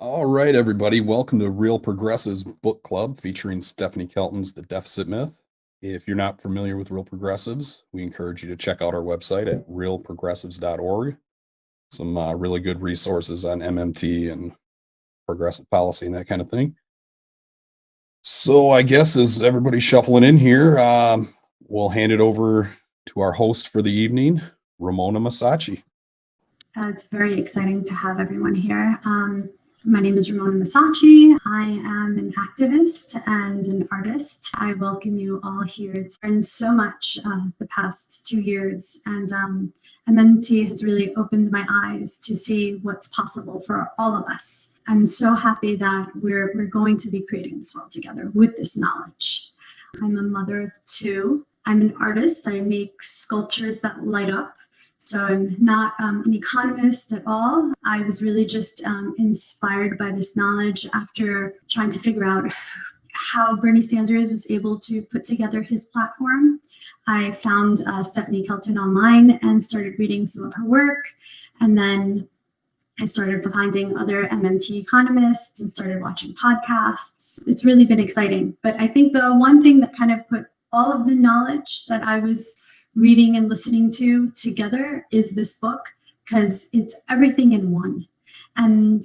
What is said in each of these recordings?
All right, everybody. Welcome to Real Progressives Book Club featuring Stephanie Kelton's The Deficit Myth. If you're not familiar with Real Progressives, we encourage you to check out our website at realprogressives.org. Some really good resources on MMT and progressive policy and that kind of thing. So I guess as everybody's shuffling in here, we'll hand it over to our host for the evening, Ramona Masacci. It's very exciting to have everyone here. My name is Ramona Masacci. I am an activist and an artist. I welcome you all here. It's been so much the past 2 years, and MMT has really opened my eyes to see what's possible for all of us. I'm so happy that we're going to be creating this world together with this knowledge. I'm a mother of 2. I'm an artist. I make sculptures that light up. So I'm not an economist at all. I was really just inspired by this knowledge after trying to figure out how Bernie Sanders was able to put together his platform. I found Stephanie Kelton online and started reading some of her work. And then I started finding other MMT economists and started watching podcasts. It's really been exciting. But I think the one thing that kind of put all of the knowledge that I was reading and listening to together is this book, because it's everything in one. And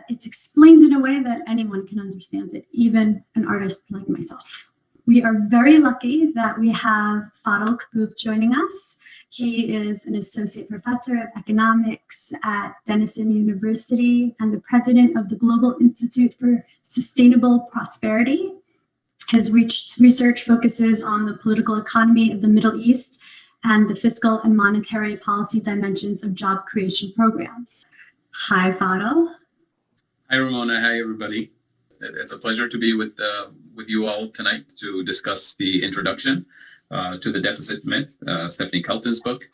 it's explained in a way that anyone can understand it, even an artist like myself. We are very lucky that we have Fadl Kabouk joining us. He is an associate professor of economics at Denison University and the president of the Global Institute for Sustainable Prosperity. His research focuses on the political economy of the Middle East and the fiscal and monetary policy dimensions of job creation programs. Hi, Fadl. Hi, Ramona. Hi, everybody. It's a pleasure to be with you all tonight to discuss the introduction to The Deficit Myth, Stephanie Kelton's book.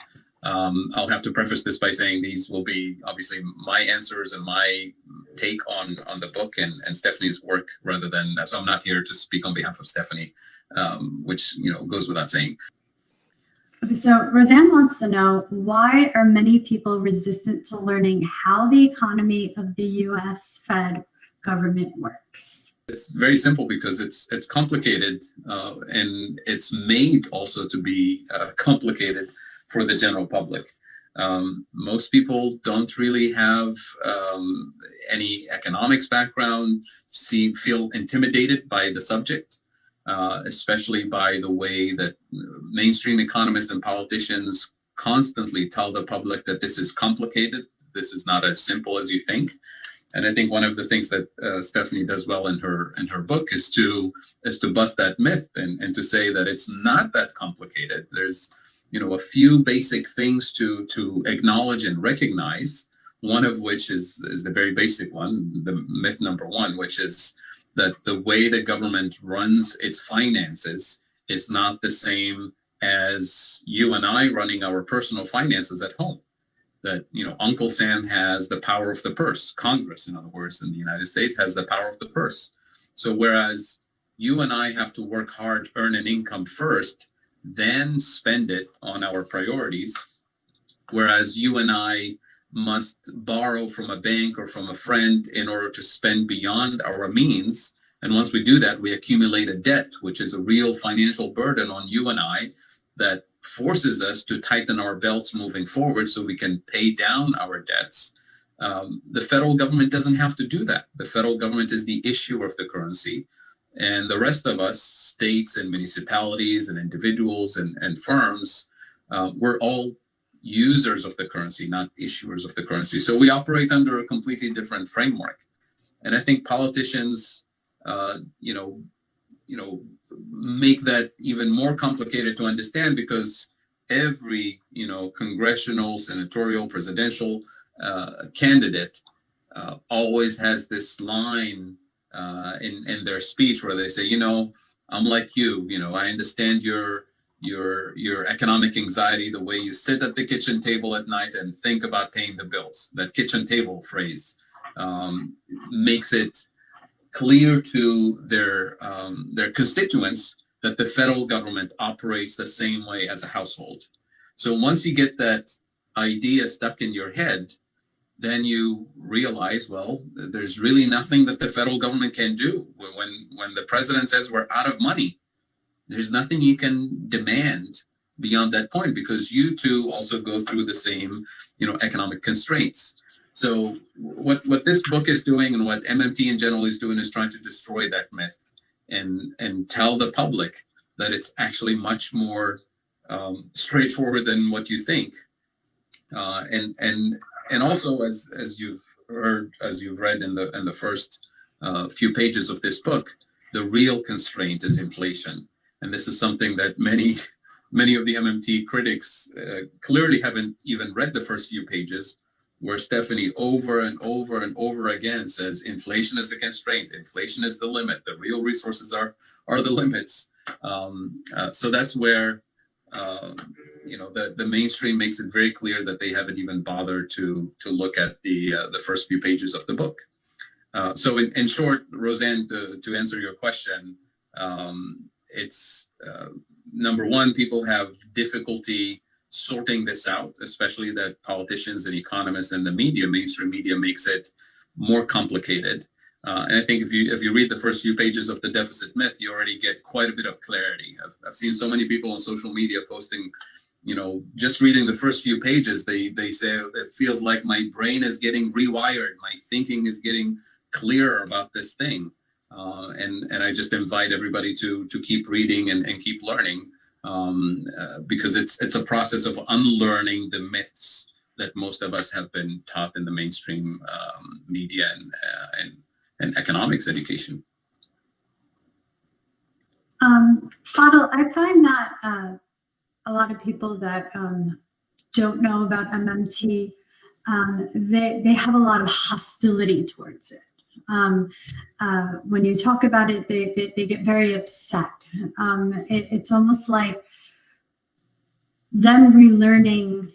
I'll have to preface this by saying these will be obviously my answers and my take on the book and Stephanie's work rather than, so I'm not here to speak on behalf of Stephanie, which, goes without saying. Okay, so Roseanne wants to know, why are many people resistant to learning how the economy of the US Fed government works? It's very simple because it's complicated and it's made also to be complicated for the general public. Most people don't really have any economics background, feel intimidated by the subject, especially by the way that mainstream economists and politicians constantly tell the public that this is complicated, this is not as simple as you think. And I think one of the things that Stephanie does well in her book is to bust that myth and to say that it's not that complicated. There's a few basic things to acknowledge and recognize, one of which is the very basic one, the myth number 1, which is that the way the government runs its finances is not the same as you and I running our personal finances at home. That, Uncle Sam has the power of the purse. Congress, in other words, in the United States has the power of the purse. So whereas you and I have to work hard, earn an income first, then spend it on our priorities, whereas you and I must borrow from a bank or from a friend in order to spend beyond our means. And once we do that, we accumulate a debt, which is a real financial burden on you and I that forces us to tighten our belts moving forward so we can pay down our debts. The federal government doesn't have to do that. The federal government is the issuer of the currency. And the rest of us, states and municipalities and individuals and firms, we're all users of the currency, not issuers of the currency. So we operate under a completely different framework. And I think politicians, make that even more complicated to understand, because every, congressional, senatorial, presidential candidate always has this line in their speech where they say, I'm like you, I understand your economic anxiety, the way you sit at the kitchen table at night and think about paying the bills. That kitchen table phrase makes it clear to their constituents that the federal government operates the same way as a household. So once you get that idea stuck in your head, then you realize, well, there's really nothing that the federal government can do. When the president says we're out of money, there's nothing you can demand beyond that point, because you too also go through the same, economic constraints. So what this book is doing, and what MMT in general is doing, is trying to destroy that myth and tell the public that it's actually much more straightforward than what you think. And also, as you've heard, as you've read in the first few pages of this book, the real constraint is inflation. And this is something that many of the MMT critics clearly haven't even read the first few pages, where Stephanie over and over and over again says inflation is the constraint, inflation is the limit, the real resources are the limits. So that's where the mainstream makes it very clear that they haven't even bothered to look at the first few pages of the book. So in short, Roseanne, to answer your question, it's number one, people have difficulty sorting this out, especially that politicians and economists and the media, mainstream media, makes it more complicated. And I think if you read the first few pages of The Deficit Myth, you already get quite a bit of clarity. I've seen so many people on social media posting, just reading the first few pages, they say it feels like my brain is getting rewired, my thinking is getting clearer about this thing. And I just invite everybody to keep reading and keep learning, because it's a process of unlearning the myths that most of us have been taught in the mainstream media and economics education. Fadil, I find that a lot of people that don't know about MMT, they have a lot of hostility towards it. When you talk about it, they get very upset. It's almost like them relearning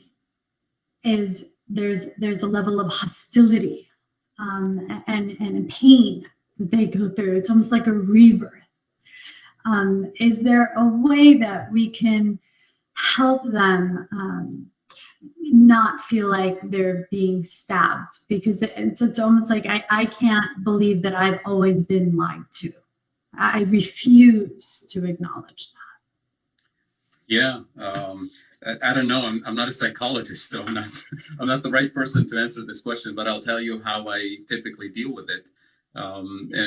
is there's a level of hostility and pain that they go through. It's almost like a rebirth. Is there a way that we can help them not feel like they're being stabbed? Because it's almost like I can't believe that I've always been lied to. I refuse to acknowledge that. Yeah, I don't know. I'm not a psychologist, so I'm not the right person to answer this question. But I'll tell you how I typically deal with it. I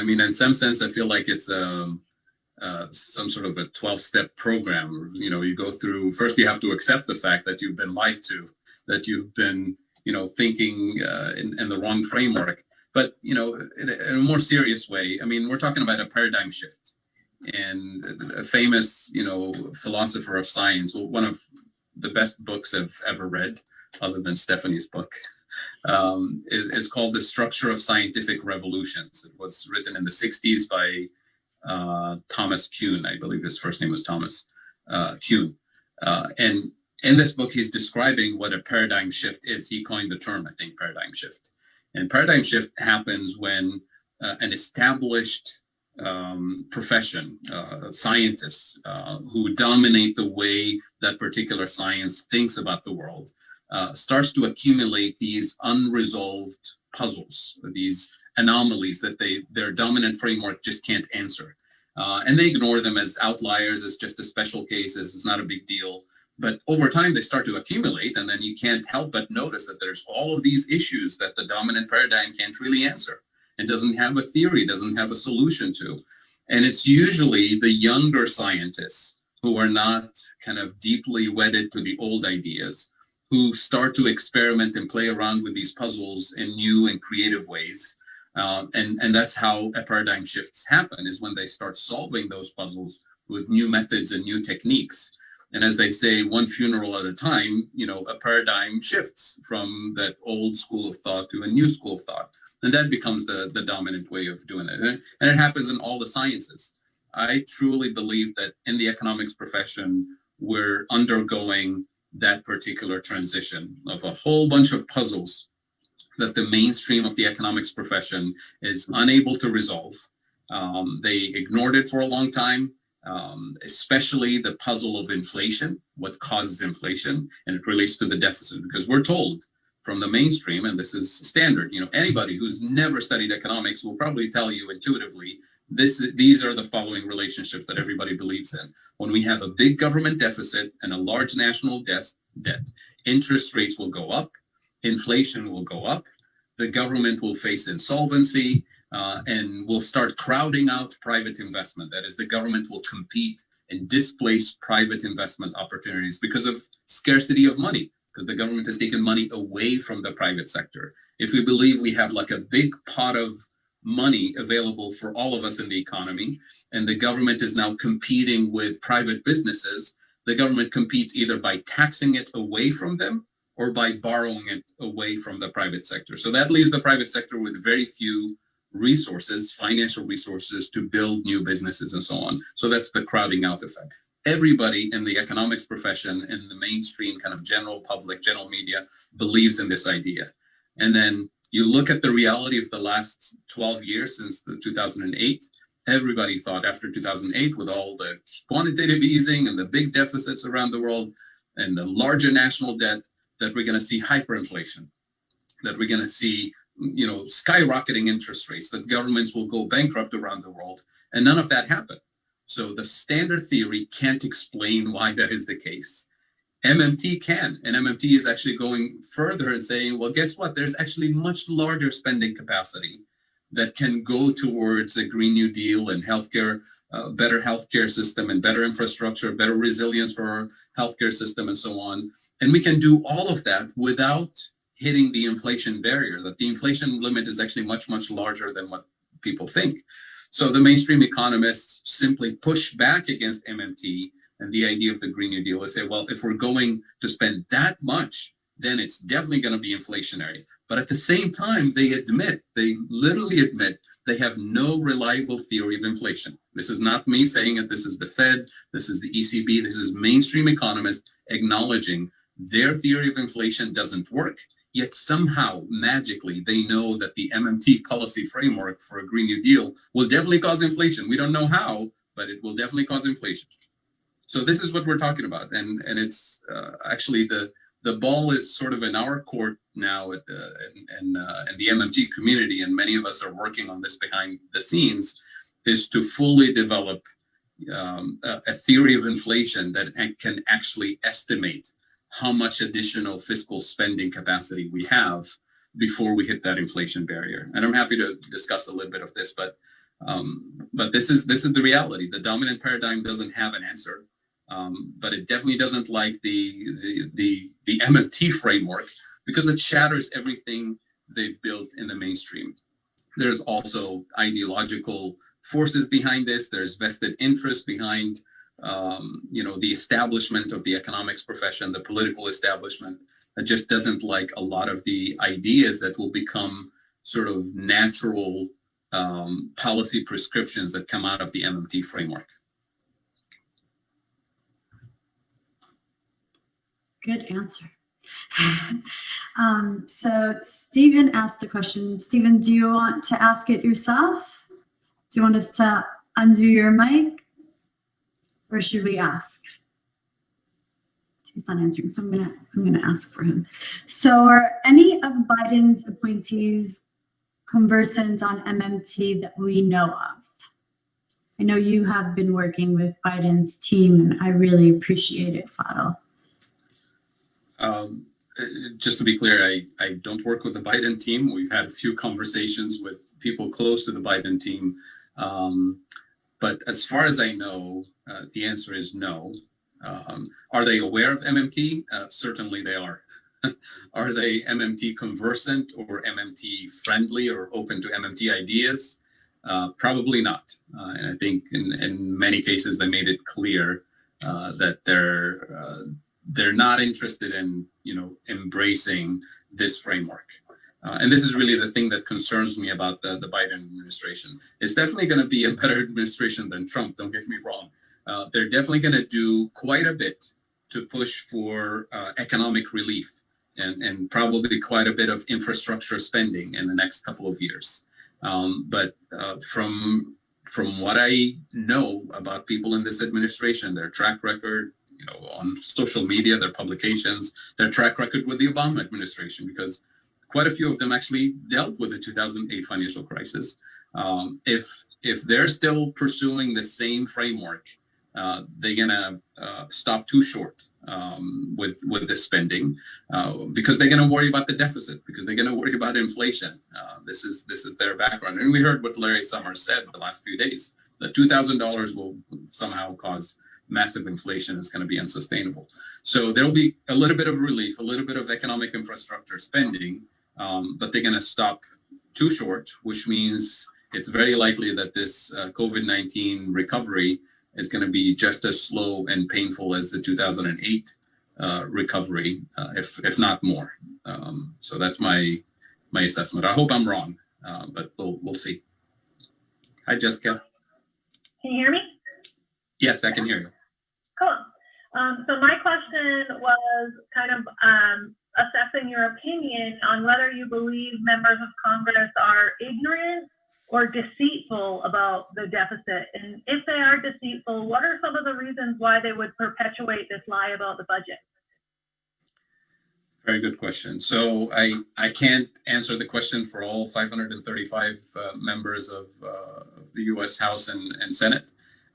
mean, in some sense, I feel like it's some sort of a 12-step program. You go through, first you have to accept the fact that you've been lied to, that you've been, thinking in the wrong framework. But, in a more serious way, I mean, we're talking about a paradigm shift. And a famous, philosopher of science, one of the best books I've ever read, other than Stephanie's book, is called The Structure of Scientific Revolutions. It was written in the 60s by Thomas Kuhn. I believe his first name was Thomas Kuhn. And in this book, he's describing what a paradigm shift is. He coined the term, I think, paradigm shift. And paradigm shift happens when an established profession, scientists who dominate the way that particular science thinks about the world, starts to accumulate these unresolved puzzles, these anomalies that their dominant framework just can't answer. And they ignore them as outliers, as just a special cases, it's not a big deal. But over time, they start to accumulate, and then you can't help but notice that there's all of these issues that the dominant paradigm can't really answer, and doesn't have a theory, doesn't have a solution to. And it's usually the younger scientists who are not kind of deeply wedded to the old ideas, who start to experiment and play around with these puzzles in new and creative ways. And that's how a paradigm shifts happen, is when they start solving those puzzles with new methods and new techniques. And as they say, one funeral at a time, a paradigm shifts from that old school of thought to a new school of thought. And that becomes the dominant way of doing it. And it happens in all the sciences. I truly believe that in the economics profession, we're undergoing that particular transition of a whole bunch of puzzles that the mainstream of the economics profession is unable to resolve. They ignored it for a long time, especially the puzzle of inflation, what causes inflation, and it relates to the deficit, because we're told from the mainstream, and this is standard. Anybody who's never studied economics will probably tell you intuitively, these are the following relationships that everybody believes in. When we have a big government deficit and a large national debt, interest rates will go up, inflation will go up, the government will face insolvency, and will start crowding out private investment. That is, the government will compete and displace private investment opportunities because of scarcity of money, because the government has taken money away from the private sector. If we believe we have like a big pot of money available for all of us in the economy, and the government is now competing with private businesses, the government competes either by taxing it away from them or by borrowing it away from the private sector. So that leaves the private sector with very few resources, financial resources, to build new businesses and so on. So that's the crowding out effect. Everybody in the economics profession, in the mainstream kind of general public, general media, believes in this idea. And then you look at the reality of the last 12 years since the 2008, everybody thought after 2008, with all the quantitative easing and the big deficits around the world and the larger national debt, that we're going to see hyperinflation, that we're going to see skyrocketing interest rates, that governments will go bankrupt around the world, and none of that happened. So the standard theory can't explain why that is the case. MMT can, and MMT is actually going further and saying, well, guess what? There's actually much larger spending capacity that can go towards a Green New Deal and healthcare, better healthcare system and better infrastructure, better resilience for our healthcare system and so on. And we can do all of that without hitting the inflation barrier, that the inflation limit is actually much, much larger than what people think. So the mainstream economists simply push back against MMT and the idea of the Green New Deal is say, well, if we're going to spend that much, then it's definitely going to be inflationary. But at the same time, they literally admit they have no reliable theory of inflation. This is not me saying it. This is the Fed. This is the ECB. This is mainstream economists acknowledging their theory of inflation doesn't work. Yet somehow, magically, they know that the MMT policy framework for a Green New Deal will definitely cause inflation. We don't know how, but it will definitely cause inflation. So this is what we're talking about. And it's actually the ball is sort of in our court now in the MMT community, and many of us are working on this behind the scenes, is to fully develop a theory of inflation that can actually estimate how much additional fiscal spending capacity we have before we hit that inflation barrier. And I'm happy to discuss a little bit of this, but this is the reality. The dominant paradigm doesn't have an answer, but it definitely doesn't like the MMT framework because it shatters everything they've built in the mainstream. There's also ideological forces behind this. There's vested interest behind the establishment of the economics profession, the political establishment, that just doesn't like a lot of the ideas that will become sort of natural policy prescriptions that come out of the MMT framework. Good answer. So Stephen asked a question. Stephen, do you want to ask it yourself? Do you want us to undo your mic? Or should we ask? He's not answering, so I'm gonna ask for him. So are any of Biden's appointees conversant on MMT that we know of? I know you have been working with Biden's team, and I really appreciate it, Fadil. Just to be clear, I don't work with the Biden team. We've had a few conversations with people close to the Biden team. But as far as I know, the answer is no. Are they aware of MMT? Certainly they are. Are they MMT conversant or MMT friendly or open to MMT ideas? Probably not. And I think in many cases they made it clear that they're not interested in embracing this framework. And this is really the thing that concerns me about the Biden administration. It's definitely going to be a better administration than Trump, don't get me wrong. They're definitely going to do quite a bit to push for economic relief and probably quite a bit of infrastructure spending in the next couple of years. But from what I know about people in this administration, their track record, on social media, their publications, their track record with the Obama administration, because quite a few of them actually dealt with the 2008 financial crisis. If they're still pursuing the same framework, they're gonna stop too short with the spending, because they're gonna worry about the deficit, because they're gonna worry about inflation. This is their background, and we heard what Larry Summers said the last few days. The $2,000 will somehow cause massive inflation. Is going to be unsustainable. So there'll be a little bit of relief, a little bit of economic infrastructure spending, but they're going to stop too short, which means it's very likely that this COVID-19 recovery is going to be just as slow and painful as the 2008 recovery, if not more. So that's my assessment. I hope I'm wrong, but we'll see. Hi, Jessica. Can you hear me? Yes, I can hear you. Cool. So my question was kind of assessing your opinion on whether you believe members of Congress are ignorant or deceitful about the deficit. And if they are deceitful, what are some of the reasons why they would perpetuate this lie about the budget? Very good question. So I can't answer the question for all 535 members of the U.S. House and Senate.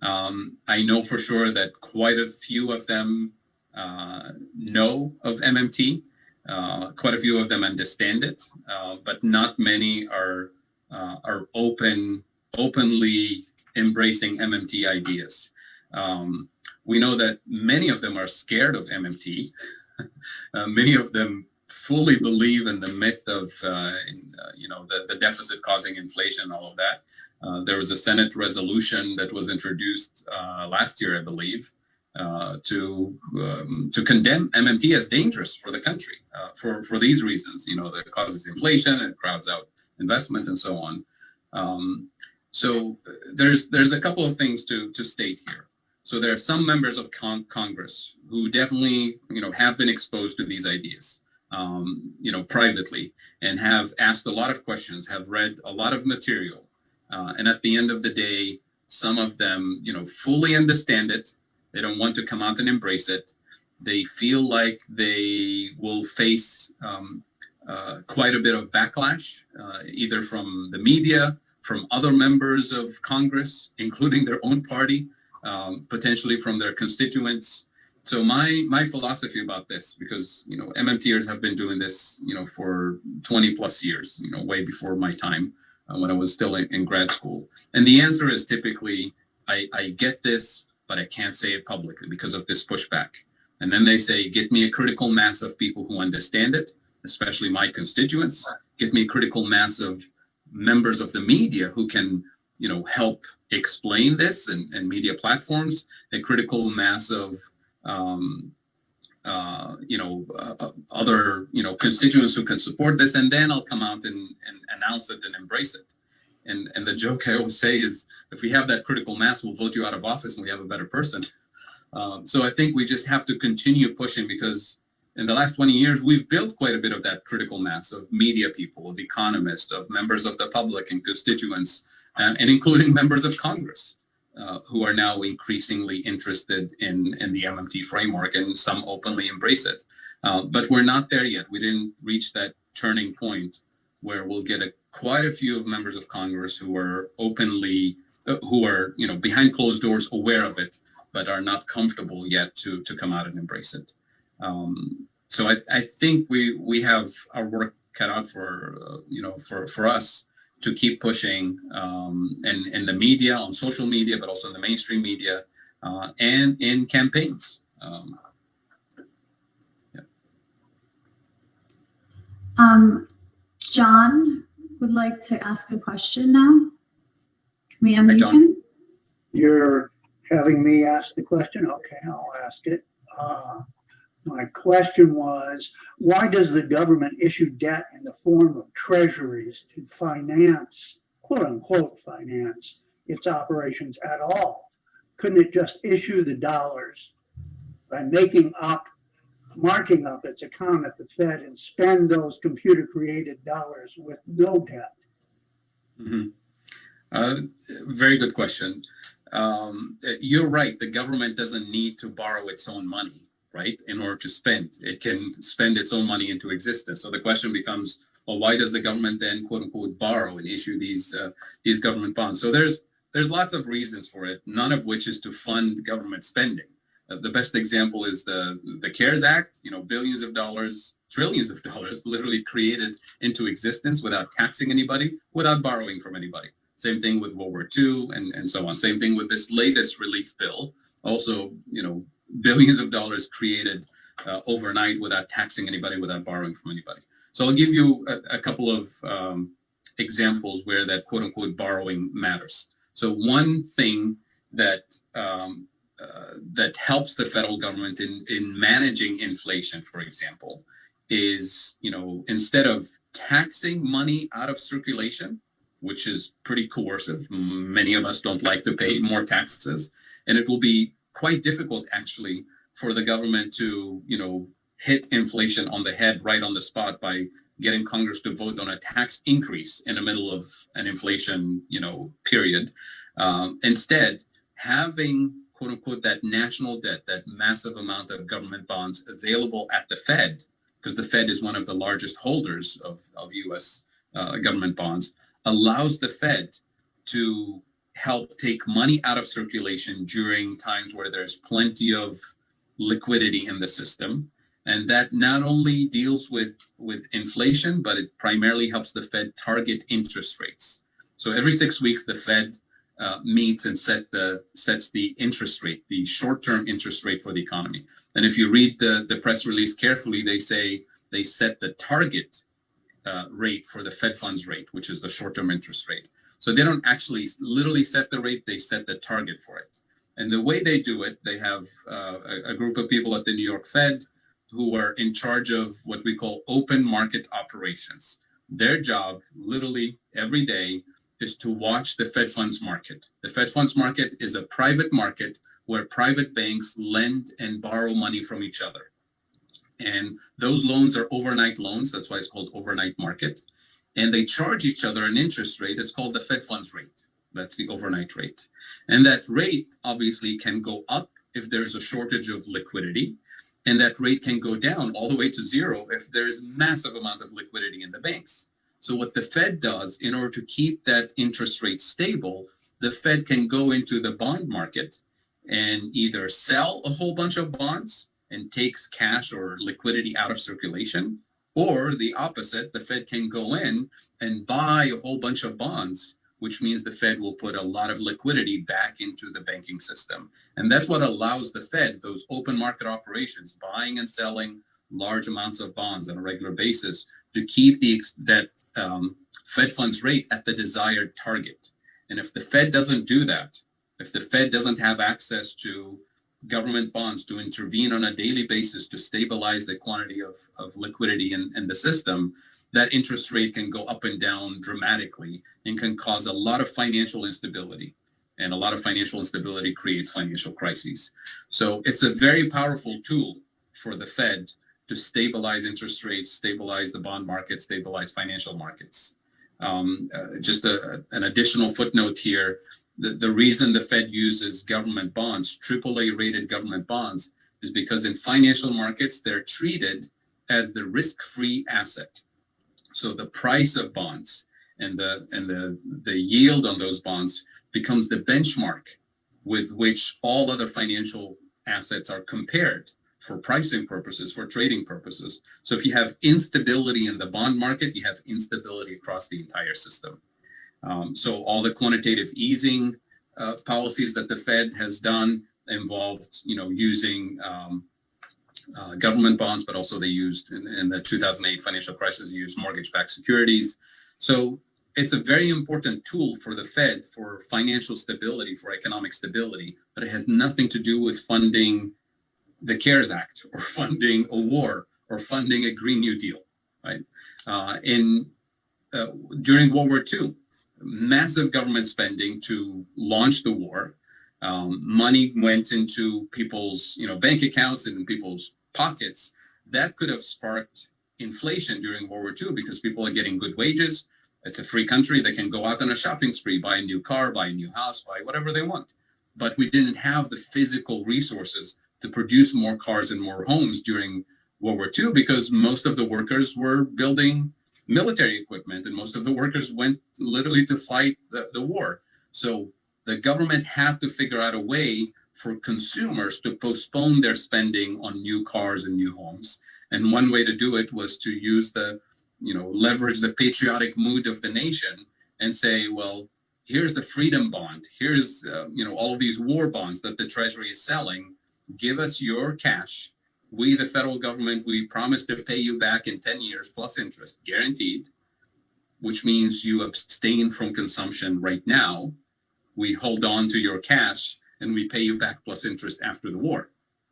I know for sure that quite a few of them know of MMT. Quite a few of them understand it, but not many are openly embracing MMT ideas. We know that many of them are scared of MMT. Many of them fully believe in the myth of the deficit causing inflation and all of that. There was a Senate resolution that was introduced last year, I believe, to condemn MMT as dangerous for the country for these reasons. That it causes inflation, it crowds out investment, and so on. So there's a couple of things to state here. So there are some members of Congress who definitely, have been exposed to these ideas, privately, and have asked a lot of questions, have read a lot of material. And at the end of the day, some of them, fully understand it. They don't want to come out and embrace it. They feel like they will face quite a bit of backlash, either from the media, from other members of Congress, including their own party, potentially from their constituents. So my philosophy about this, because MMTers have been doing this for 20 plus years, way before my time, when I was still in grad school. And the answer is typically, I get this, but I can't say it publicly because of this pushback. And then they say, get me a critical mass of people who understand it, especially my constituents. Get me a critical mass of members of the media who can help explain this, and media platforms, a critical mass of other constituents who can support this, and then I'll come out and announce it and embrace it. And the joke I always say is, if we have that critical mass, we'll vote you out of office and we have a better person. So I think we just have to continue pushing, because in the last 20 years, we've built quite a bit of that critical mass of media people, of economists, of members of the public and constituents, and including members of Congress, who are now increasingly interested in the MMT framework, and some openly embrace it. But we're not there yet. We didn't reach that turning point where we'll get quite a few of members of Congress who are openly, behind closed doors, aware of it, but are not comfortable yet to come out and embrace it. So I think we have our work cut out for us to keep pushing in the media, on social media, but also in the mainstream media, and in campaigns. John would like to ask a question now. Can we unmute John. him? You're having me ask the question? Okay, I'll ask it. My question was, why does the government issue debt in the form of treasuries to finance, quote unquote, finance its operations at all? Couldn't it just issue the dollars by marking up its account at the Fed, and spend those computer created dollars with no debt? Mm-hmm. Very good question. You're right. The government doesn't need to borrow its own money, right, in order to spend. It can spend its own money into existence. So the question becomes, well, why does the government then, quote unquote, borrow and issue these government bonds? So there's lots of reasons for it, none of which is to fund government spending. The best example is the CARES Act, billions of dollars, trillions of dollars literally created into existence without taxing anybody, without borrowing from anybody. Same thing with World War II and so on. Same thing with this latest relief bill. Also, billions of dollars created overnight without taxing anybody, without borrowing from anybody. So I'll give you a couple of examples where that quote unquote borrowing matters. So one thing that that helps the federal government in managing inflation, for example, is, instead of taxing money out of circulation, which is pretty coercive, many of us don't like to pay more taxes, and it will be quite difficult actually for the government to, hit inflation on the head right on the spot by getting Congress to vote on a tax increase in the middle of an inflation, period. Instead, having quote unquote that national debt, that massive amount of government bonds available at the Fed, because the Fed is one of the largest holders of US government bonds, allows the Fed to help take money out of circulation during times where there's plenty of liquidity in the system. And that not only deals with inflation, but it primarily helps the Fed target interest rates. So every 6 weeks, the Fed meets and sets the interest rate, the short-term interest rate for the economy. And if you read the press release carefully, they say they set the target rate for the Fed funds rate, which is the short-term interest rate. So they don't actually literally set the rate, they set the target for it. And the way they do it, they have a group of people at the New York Fed who are in charge of what we call open market operations. Their job, literally every day, is to watch the Fed funds market. The Fed funds market is a private market where private banks lend and borrow money from each other. And those loans are overnight loans. That's why it's called overnight market. And they charge each other an interest rate. It's called the Fed funds rate. That's the overnight rate. And that rate obviously can go up if there's a shortage of liquidity. And that rate can go down all the way to zero if there's massive amount of liquidity in the banks. So what the Fed does in order to keep that interest rate stable, the Fed can go into the bond market and either sell a whole bunch of bonds and takes cash or liquidity out of circulation, or the opposite, the Fed can go in and buy a whole bunch of bonds, which means the Fed will put a lot of liquidity back into the banking system. And that's what allows the Fed, those open market operations, buying and selling large amounts of bonds on a regular basis, to keep that Fed funds rate at the desired target. And if the Fed doesn't do that, if the Fed doesn't have access to government bonds to intervene on a daily basis to stabilize the quantity of liquidity in the system, that interest rate can go up and down dramatically and can cause a lot of financial instability. And a lot of financial instability creates financial crises. So it's a very powerful tool for the Fed to stabilize interest rates, stabilize the bond market, stabilize financial markets. Just an additional footnote here, the reason the Fed uses government bonds, AAA rated government bonds, is because in financial markets, they're treated as the risk-free asset. So the price of bonds and the yield on those bonds becomes the benchmark with which all other financial assets are compared for pricing purposes, for trading purposes. So if you have instability in the bond market, you have instability across the entire system. So all the quantitative easing policies that the Fed has done involved, using government bonds, but also they used in the 2008 financial crisis, used mortgage-backed securities. So it's a very important tool for the Fed for financial stability, for economic stability, but it has nothing to do with funding the CARES Act or funding a war or funding a Green New Deal, right? During World War II, massive government spending to launch the war. Money went into people's bank accounts and in people's pockets. That could have sparked inflation during World War II because people are getting good wages. It's a free country. They can go out on a shopping spree, buy a new car, buy a new house, buy whatever they want. but we didn't have the physical resources to produce more cars and more homes during World War II, because most of the workers were building military equipment and most of the workers went literally to fight the war. So the government had to figure out a way for consumers to postpone their spending on new cars and new homes. And one way to do it was to use leverage the patriotic mood of the nation and say, well, here's the freedom bond. Here's, all of these war bonds that the Treasury is selling. Give us your cash. We, the federal government, we promise to pay you back in 10 years plus interest, guaranteed, which means you abstain from consumption right now. We hold on to your cash and we pay you back plus interest after the war,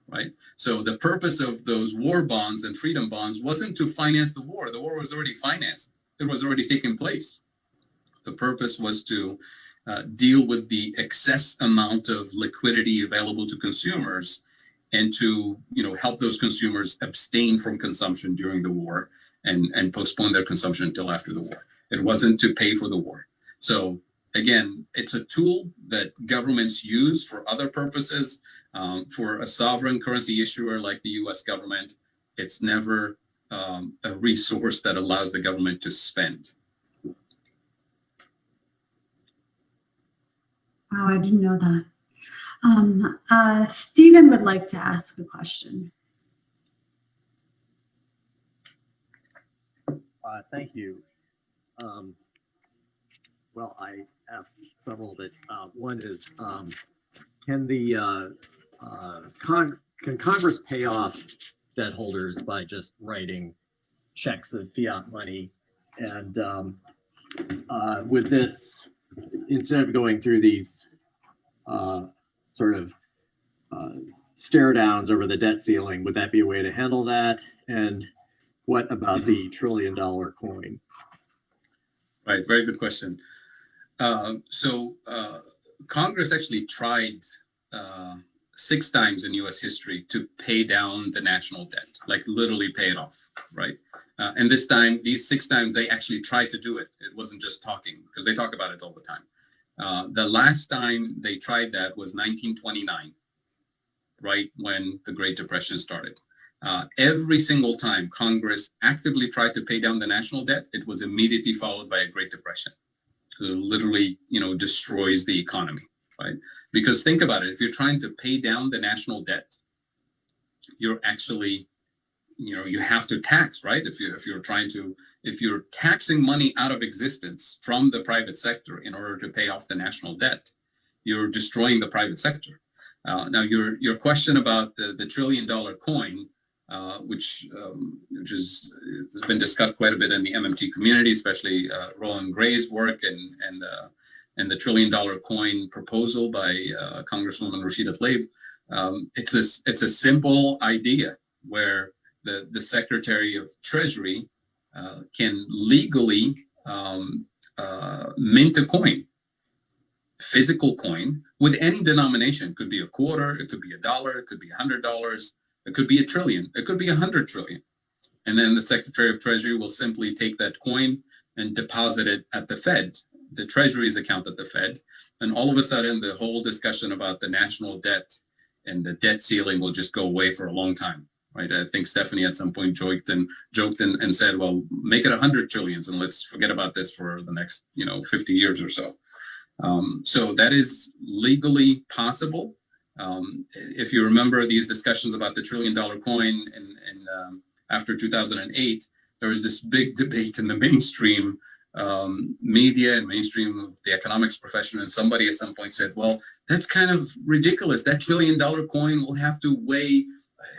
right? So the purpose of those war bonds and freedom bonds wasn't to finance the war. The war was already financed. It was already taking place. The purpose was to deal with the excess amount of liquidity available to consumers and to help those consumers abstain from consumption during the war and postpone their consumption until after the war. It wasn't to pay for the war. So again, it's a tool that governments use for other purposes. For a sovereign currency issuer like the US government, it's never a resource that allows the government to spend. Wow, I didn't know that. Stephen would like to ask a question. Thank you. Well, I have several, but one is, can Congress pay off debt holders by just writing checks of fiat money? And with this, instead of going through these stare downs over the debt ceiling, would that be a way to handle that? And what about the $1 trillion coin? Right, very good question. Congress actually tried 6 times in US history to pay down the national debt, like literally pay it off, right? And this time, these 6 times, they actually tried to do it. It wasn't just talking, because they talk about it all the time. The last time they tried that was 1929, right when the Great Depression started. Every single time Congress actively tried to pay down the national debt, it was immediately followed by a Great Depression, who literally, destroys the economy, right? Because think about it, if you're trying to pay down the national debt, you're actually, you have to tax, right? If you're taxing money out of existence from the private sector in order to pay off the national debt, you're destroying the private sector. Now, your question about the $1 trillion coin, which has been discussed quite a bit in the MMT community, especially Roland Gray's work and the $1 trillion coin proposal by Congresswoman Rashida Tlaib. It's a simple idea where the Secretary of Treasury can legally mint a coin, physical coin, with any denomination. It could be a quarter, it could be $1, it could be $100, it could be $1 trillion, it could be 100 trillion. And then the Secretary of Treasury will simply take that coin and deposit it at the Fed, the Treasury's account at the Fed. And all of a sudden, the whole discussion about the national debt and the debt ceiling will just go away for a long time, right? I think Stephanie at some point joked and said, well, make it 100 trillions and let's forget about this for the next, 50 years or so. So that is legally possible. If you remember these discussions about the $1 trillion coin and after 2008, there was this big debate in the mainstream media and mainstream of the economics profession. And somebody at some point said, well, that's kind of ridiculous. That $1 trillion coin will have to weigh,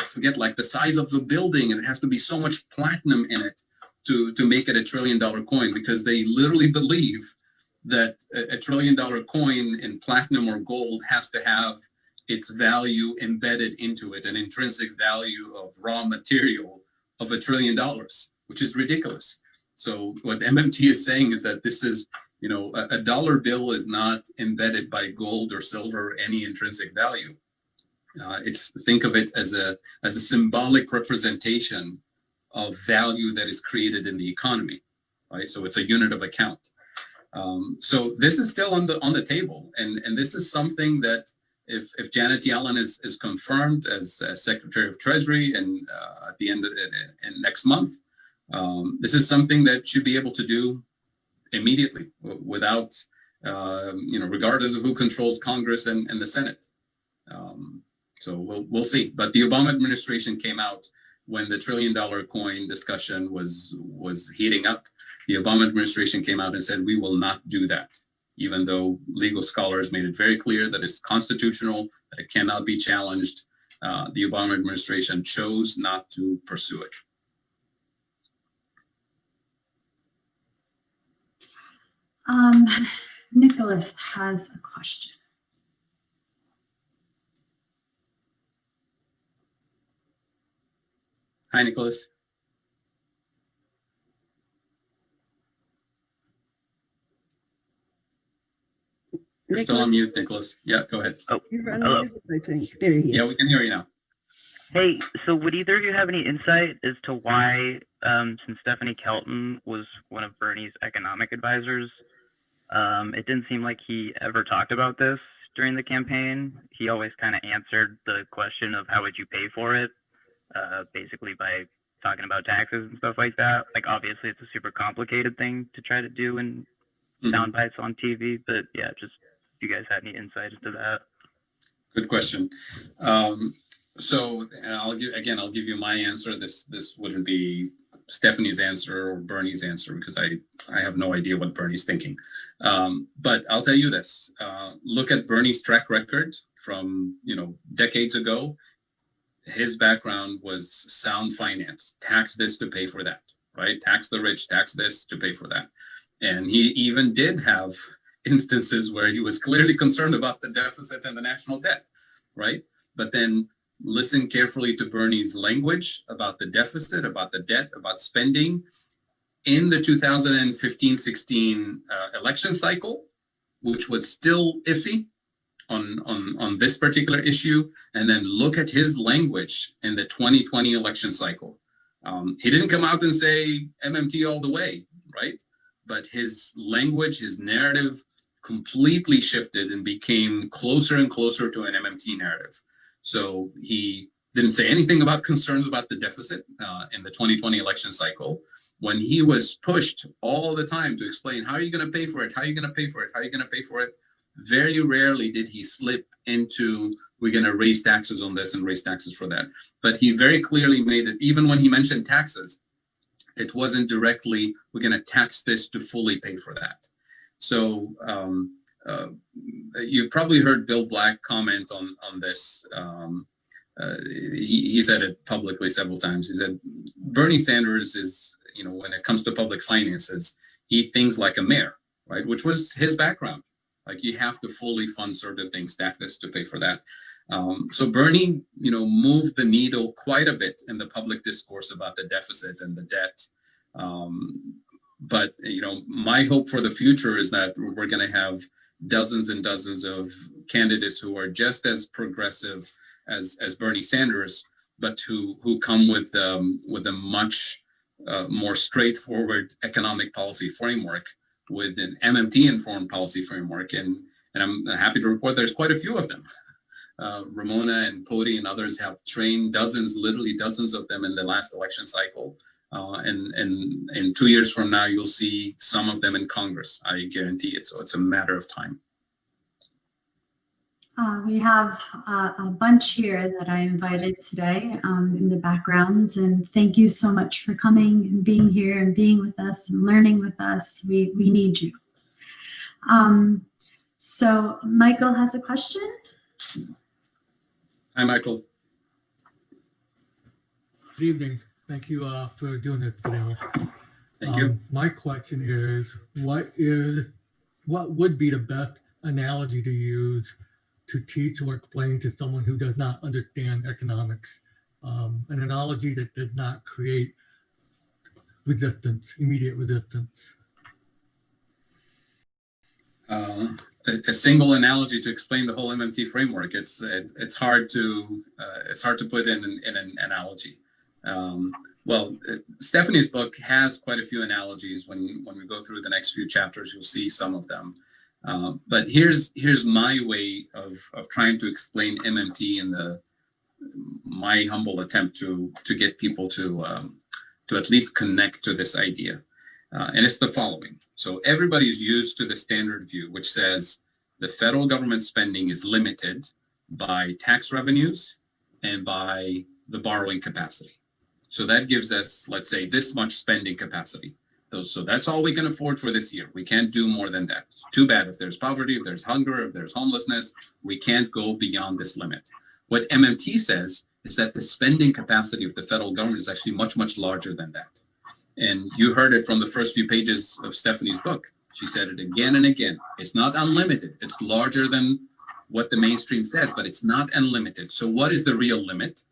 I forget, like the size of the building, and it has to be so much platinum in it to make it $1 trillion coin, because they literally believe that a $1 trillion coin in platinum or gold has to have its value embedded into it, an intrinsic value of raw material of $1 trillion, which is ridiculous. So what MMT is saying is that this is, a dollar bill is not embedded by gold or silver or any intrinsic value. Think of it as a symbolic representation of value that is created in the economy, right? So it's a unit of account. So this is still on the table, and this is something that if Janet Yellen is confirmed as Secretary of Treasury and at the end of in next month, this is something that should be able to do immediately without, regardless of who controls Congress and the Senate. So we'll see. But the Obama administration came out when the $1 trillion coin discussion was heating up. The Obama administration came out and said, we will not do that, even though legal scholars made it very clear that it's constitutional, that it cannot be challenged. The Obama administration chose not to pursue it. Nicholas has a question. Hi, Nicholas. You're still on mute, Nicholas. Yeah, go ahead. Oh, You're hello. unmuted, I think. There he is. Yeah, we can hear you now. Hey, so would either of you have any insight as to why, since Stephanie Kelton was one of Bernie's economic advisors, it didn't seem like he ever talked about this during the campaign. He always kind of answered the question of how would you pay for it, basically by talking about taxes and stuff like that. Like, obviously, it's a super complicated thing to try to do in sound bites on TV, but yeah, just if you guys had any insight into that. Good question. So I'll give you my answer. This wouldn't be Stephanie's answer or Bernie's answer, because I have no idea what Bernie's thinking. But I'll tell you this: look at Bernie's track record from decades ago. His background was sound finance. Tax this to pay for that, right? Tax the rich, tax this to pay for that. And he even did have instances where he was clearly concerned about the deficit and the national debt, right? But then listen carefully to Bernie's language about the deficit, about the debt, about spending in the 2015-16 election cycle, which was still iffy on this particular issue. And then look at his language in the 2020 election cycle. He didn't come out and say MMT all the way, right? But his language, his narrative completely shifted and became closer and closer to an MMT narrative. So he didn't say anything about concerns about the deficit in the 2020 election cycle, when he was pushed all the time to explain, how are you going to pay for it? How are you going to pay for it? How are you going to pay for it? Very rarely did he slip into, we're going to raise taxes on this and raise taxes for that. But he very clearly made it, even when he mentioned taxes, it wasn't directly, we're going to tax this to fully pay for that. So you've probably heard Bill Black comment on this. He said it publicly several times. He said, Bernie Sanders is, when it comes to public finances, he thinks like a mayor, right? Which was his background. Like, you have to fully fund certain things, stack this to pay for that. So Bernie, moved the needle quite a bit in the public discourse about the deficit and the debt. But, my hope for the future is that we're going to have dozens and dozens of candidates who are just as progressive as Bernie Sanders, but who come with a much more straightforward economic policy framework, with an MMT-informed policy framework. And I'm happy to report there's quite a few of them. Ramona and Pody and others have trained literally dozens of them in the last election cycle. And in 2 years from now, you'll see some of them in Congress. I guarantee it. So it's a matter of time. We have a bunch here that I invited today in the backgrounds, and thank you so much for coming and being here and being with us and learning with us. We need you. So Michael has a question. Hi, Michael. Good evening. Thank you for doing this today. Thank you. My question is, what would be the best analogy to use to teach or explain to someone who does not understand economics? An analogy that does not create resistance, immediate resistance. A single analogy to explain the whole MMT framework. It's hard to put in an analogy. Well, Stephanie's book has quite a few analogies. When we go through the next few chapters, you'll see some of them. But here's my way of trying to explain MMT and my humble attempt to get people to at least connect to this idea. And it's the following. So everybody's used to the standard view, which says the federal government spending is limited by tax revenues and by the borrowing capacity. So that gives us, let's say, this much spending capacity. So that's all we can afford for this year. We can't do more than that. It's too bad if there's poverty, if there's hunger, if there's homelessness, we can't go beyond this limit. What MMT says is that the spending capacity of the federal government is actually much, much larger than that. And you heard it from the first few pages of Stephanie's book. She said it again and again. It's not unlimited. It's larger than what the mainstream says, but it's not unlimited. So what is the real limit?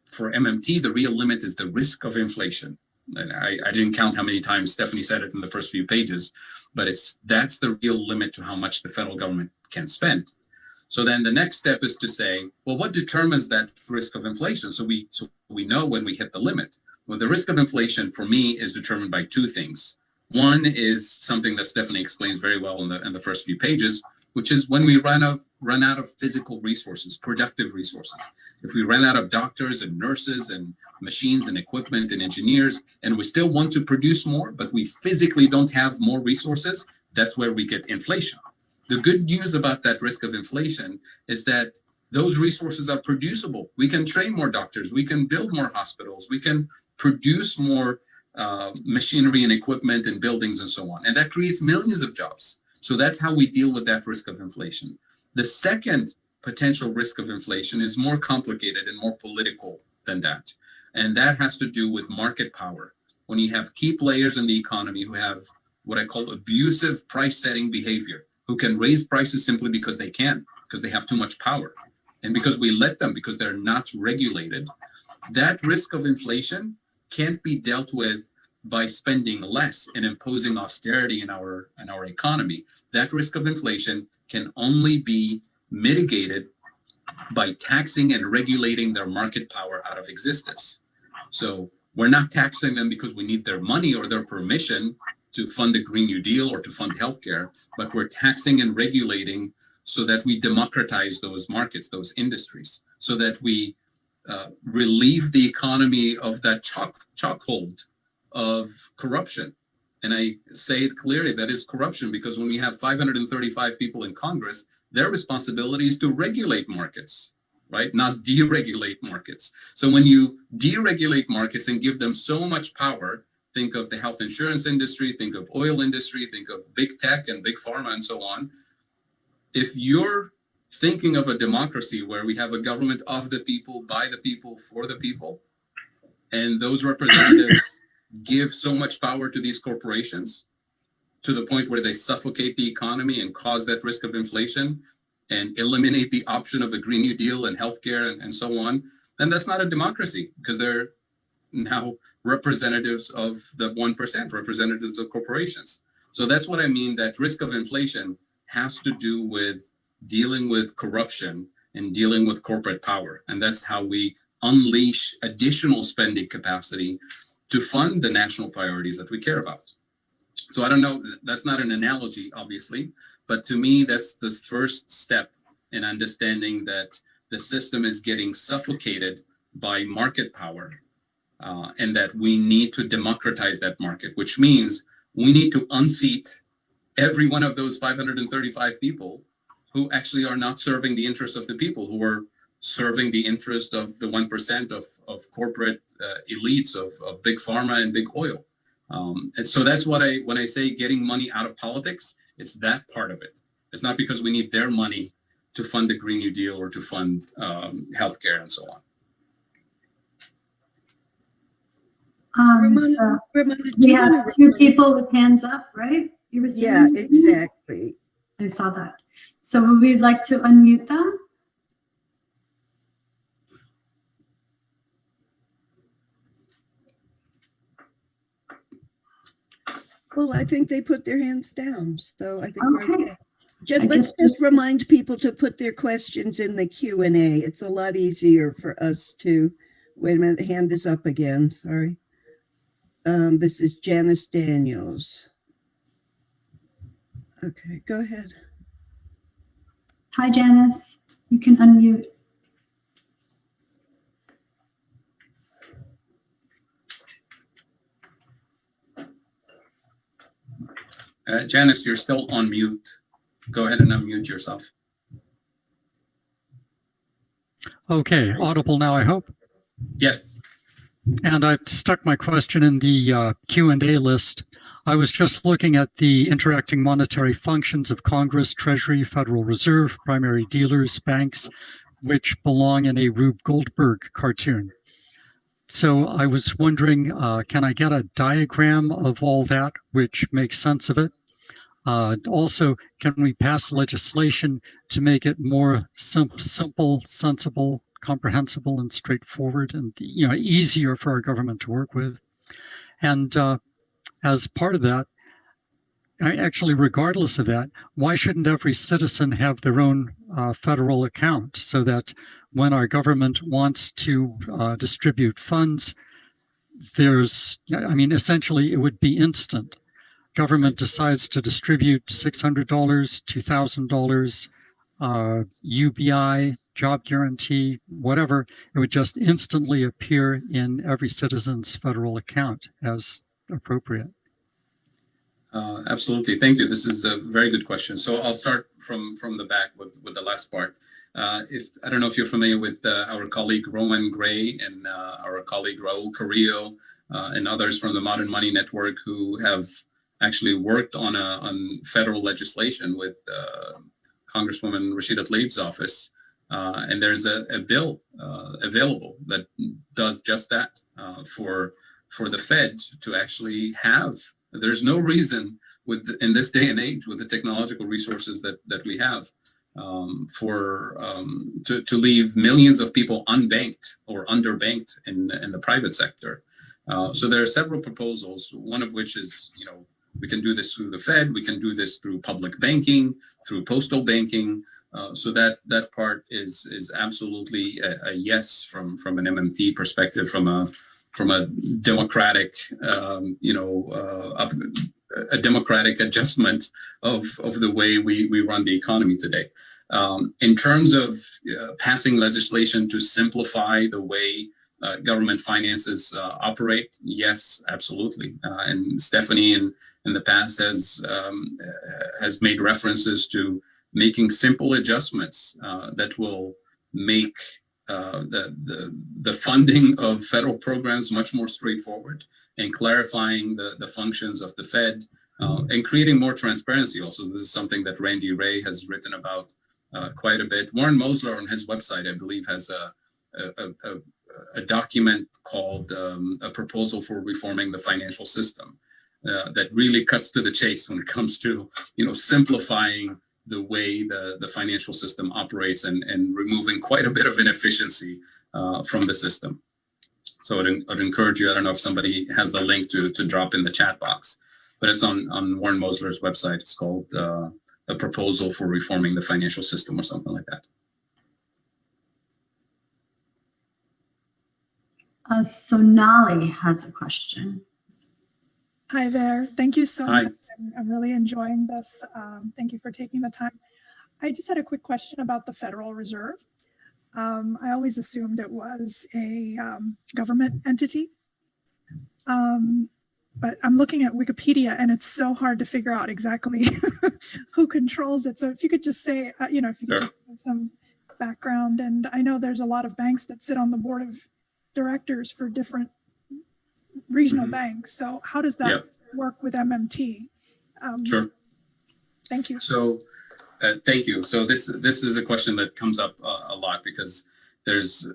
For MMT, the real limit is the risk of inflation. And I didn't count how many times Stephanie said it in the first few pages, but that's the real limit to how much the federal government can spend. So then the next step is to say, well, what determines that risk of inflation? So we know when we hit the limit. Well, the risk of inflation for me is determined by two things. One is something that Stephanie explains very well in the first few pages, which is when we run out of physical resources, productive resources. If we run out of doctors and nurses and machines and equipment and engineers, and we still want to produce more, but we physically don't have more resources, that's where we get inflation. The good news about that risk of inflation is that those resources are producible. We can train more doctors, we can build more hospitals, we can produce more machinery and equipment and buildings and so on. And that creates millions of jobs. So that's how we deal with that risk of inflation. The second potential risk of inflation is more complicated and more political than that. And that has to do with market power. When you have key players in the economy who have what I call abusive price setting behavior, who can raise prices simply because they can, because they have too much power, and because we let them, because they're not regulated, that risk of inflation can't be dealt with by spending less and imposing austerity in our economy. That risk of inflation can only be mitigated by taxing and regulating their market power out of existence. So we're not taxing them because we need their money or their permission to fund the Green New Deal or to fund healthcare, but we're taxing and regulating so that we democratize those markets, those industries, so that we relieve the economy of that chokehold of corruption. And I say it clearly, that is corruption, because when we have 535 people in Congress, their responsibility is to regulate markets, right? Not deregulate markets. So when you deregulate markets and give them so much power, think of the health insurance industry, think of oil industry, think of big tech and big pharma and so on. If you're thinking of a democracy where we have a government of the people, by the people, for the people, and those representatives give so much power to these corporations to the point where they suffocate the economy and cause that risk of inflation and eliminate the option of a Green New Deal and healthcare and so on, then that's not a democracy, because they're now representatives of the 1%, representatives of corporations. So that's what I mean, that risk of inflation has to do with dealing with corruption and dealing with corporate power. And that's how we unleash additional spending capacity to fund the national priorities that we care about. So I don't know, that's not an analogy, obviously, but to me, that's the first step in understanding that the system is getting suffocated by market power, and that we need to democratize that market, which means we need to unseat every one of those 535 people who actually are not serving the interest of the people, who are serving the interest of the 1% of corporate elites of big pharma and big oil. And so that's what when I say getting money out of politics, it's that part of it. It's not because we need their money to fund the Green New Deal or to fund healthcare and so on. So we have two people with hands up, right? You were saying? Yeah, exactly. I saw that. So would we like to unmute them? Well, I think they put their hands down, so I think we're Okay. okay. Let's just remind people to put their questions in the Q&A. It's a lot easier for us to, wait a minute, hand is up again, sorry. This is Janice Daniels. Okay, go ahead. Hi, Janice. You can unmute. Janice, you're still on mute. Go ahead and unmute yourself. Okay, audible now, I hope. Yes. And I've stuck my question in the Q&A list. I was just looking at the interacting monetary functions of Congress, Treasury, Federal Reserve, primary dealers, banks, which belong in a Rube Goldberg cartoon. So I was wondering, can I get a diagram of all that which makes sense of it? Also, can we pass legislation to make it more simple, sensible, comprehensible, and straightforward, and easier for our government to work with? And as part of that, actually, regardless of that, why shouldn't every citizen have their own federal account so that when our government wants to distribute funds, essentially it would be instant. Government decides to distribute $600, $2,000, UBI, job guarantee, whatever, it would just instantly appear in every citizen's federal account as appropriate. Absolutely. Thank you. This is a very good question. So I'll start from the back with the last part. I don't know if you're familiar with our colleague Rowan Gray and our colleague Raul Carrillo and others from the Modern Money Network who have actually worked on federal legislation with Congresswoman Rashida Tlaib's office. And there's a bill available that does just that for the Fed to actually have. There's no reason in this day and age with the technological resources that we have to leave millions of people unbanked or underbanked in the private sector. So there are several proposals, one of which is, we can do this through the Fed, we can do this through public banking, through postal banking. So that part is absolutely a yes from an MMT perspective, from a democratic, a democratic adjustment of the way we run the economy today. In terms of passing legislation to simplify the way government finances operate, yes, absolutely. And Stephanie in the past has made references to making simple adjustments that will make the funding of federal programs much more straightforward, and clarifying the functions of the Fed and creating more transparency. Also, this is something that Randy Ray has written about quite a bit. Warren Mosler on his website, I believe, has a document called A Proposal for Reforming the Financial System that really cuts to the chase when it comes to simplifying the way the financial system operates and removing quite a bit of inefficiency from the system. So I'd encourage you, I don't know if somebody has the link to drop in the chat box, but it's on Warren Mosler's website. It's called A Proposal for Reforming the Financial System or something like that. Sonali has a question. Hi there. Thank you so Hi. much. I'm really enjoying this. Thank you for taking the time. I just had a quick question about the Federal Reserve. I always assumed it was a government entity. But I'm looking at Wikipedia and it's so hard to figure out exactly who controls it. So if you could just say, if you could just give some background. And I know there's a lot of banks that sit on the board of directors for different regional banks. So how does that work with MMT? Sure. Thank you. So thank you. So this is a question that comes up a lot because there's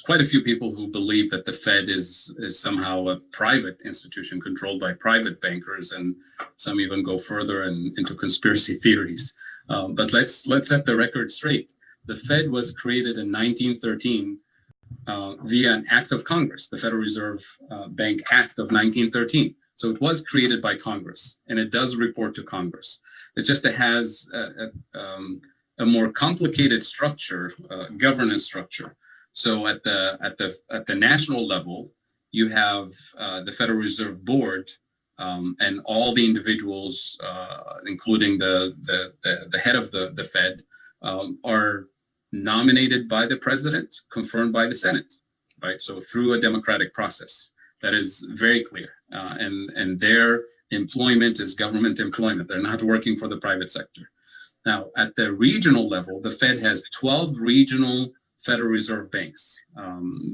quite a few people who believe that the Fed is somehow a private institution controlled by private bankers, and some even go further into conspiracy theories. But let's set the record straight. The Fed was created in 1913 via an act of Congress, the Federal Reserve Bank Act of 1913. So it was created by Congress, and it does report to Congress. It's just it has a more complicated structure, governance structure. So at the national level, you have the Federal Reserve Board, and all the individuals, including the head of the Fed, are nominated by the president, confirmed by the Senate, right? So through a democratic process, that is very clear. And their employment is government employment. They're not working for the private sector. Now, at the regional level, the Fed has 12 regional Federal Reserve banks.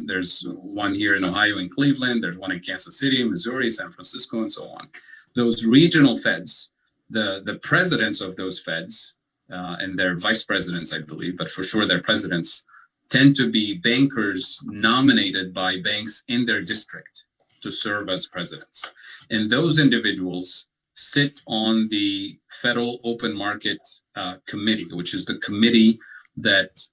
There's one here in Ohio in Cleveland. There's one in Kansas City, Missouri, San Francisco, and so on. Those regional Feds, the presidents of those Feds, and their vice presidents, I believe, but for sure their presidents, tend to be bankers nominated by banks in their district to serve as presidents. And those individuals sit on the Federal Open Market Committee, which is the committee that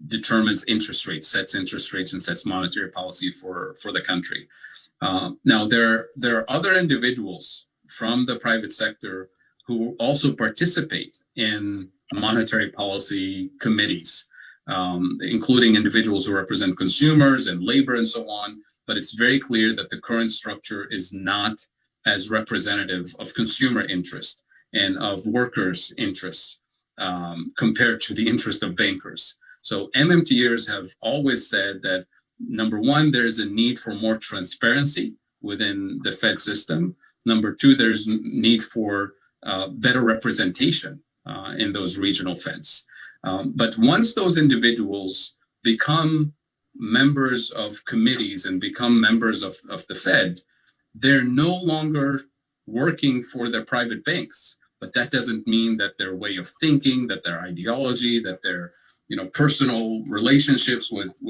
determines interest rates, sets interest rates, and sets monetary policy for the country. Now, there are other individuals from the private sector who also participate in monetary policy committees, including individuals who represent consumers and labor and so on. But it's very clear that the current structure is not as representative of consumer interest and of workers' interests compared to the interest of bankers. So MMTers have always said that, number one, there's a need for more transparency within the Fed system. Number two, there's need for better representation in those regional Feds. But once those individuals become members of committees and become members of the Fed, they're no longer working for their private banks. But that doesn't mean that their way of thinking, that their ideology, that their personal relationships with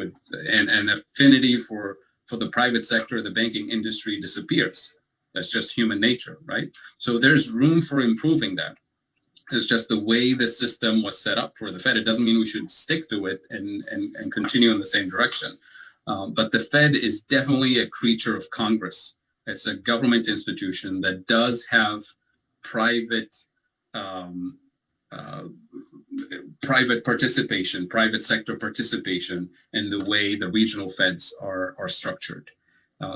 and affinity for the private sector, the banking industry disappears. That's just human nature, right? So there's room for improving that. It's just the way the system was set up for the Fed. It doesn't mean we should stick to it and continue in the same direction. But the Fed is definitely a creature of Congress. It's a government institution that does have private participation, private sector participation in the way the regional Feds are structured.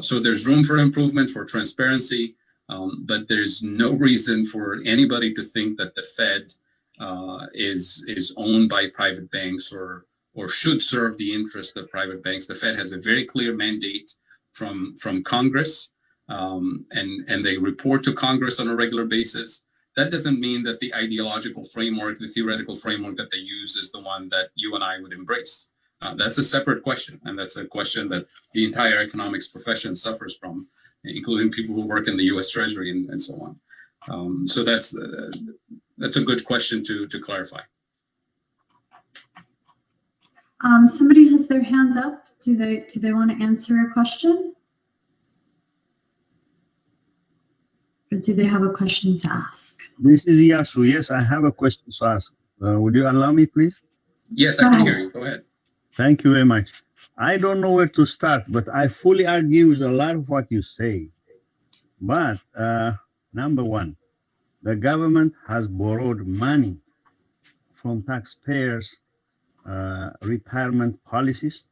So there's room for improvement, for transparency, but there's no reason for anybody to think that the Fed is owned by private banks or should serve the interest of private banks. The Fed has a very clear mandate from Congress, and they report to Congress on a regular basis. That doesn't mean that the ideological framework, the theoretical framework that they use is the one that you and I would embrace. That's a separate question, and that's a question that the entire economics profession suffers from, including people who work in the U.S. Treasury and so on. So that's a good question to clarify. Somebody has their hand up. Do they want to answer a question? Or do they have a question to ask? This is Yasu. Yes, I have a question to ask. Would you allow me, please? Yes, I can hear you. Go ahead. Thank you very much. I don't know where to start, but I fully agree with a lot of what you say. But number one, the government has borrowed money from taxpayers' retirement policies,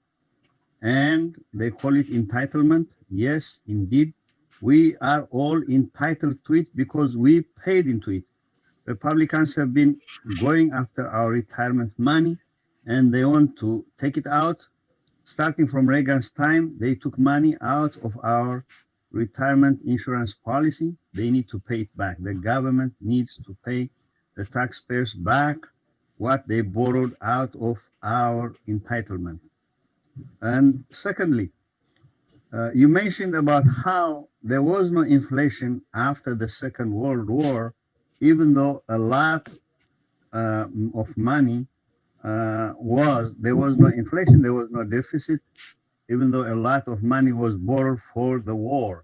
and they call it entitlement. Yes, indeed, we are all entitled to it because we paid into it. Republicans have been going after our retirement money, and they want to take it out. Starting from Reagan's time, they took money out of our retirement insurance policy. They need to pay it back. The government needs to pay the taxpayers back what they borrowed out of our entitlement. And secondly, you mentioned about how there was no inflation after the Second World War, even though a lot of money there was no inflation, there was no deficit, even though a lot of money was borrowed for the war.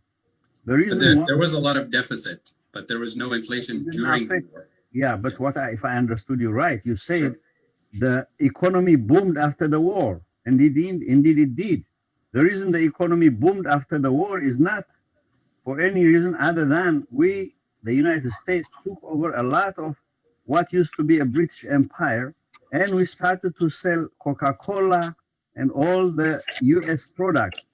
The reason there was a lot of deficit, but there was no inflation during the war. Yeah, but if I understood you right, you said the economy boomed after the war, and indeed it did. The reason the economy boomed after the war is not for any reason other than the United States, took over a lot of what used to be a British Empire, and we started to sell Coca-Cola and all the US products.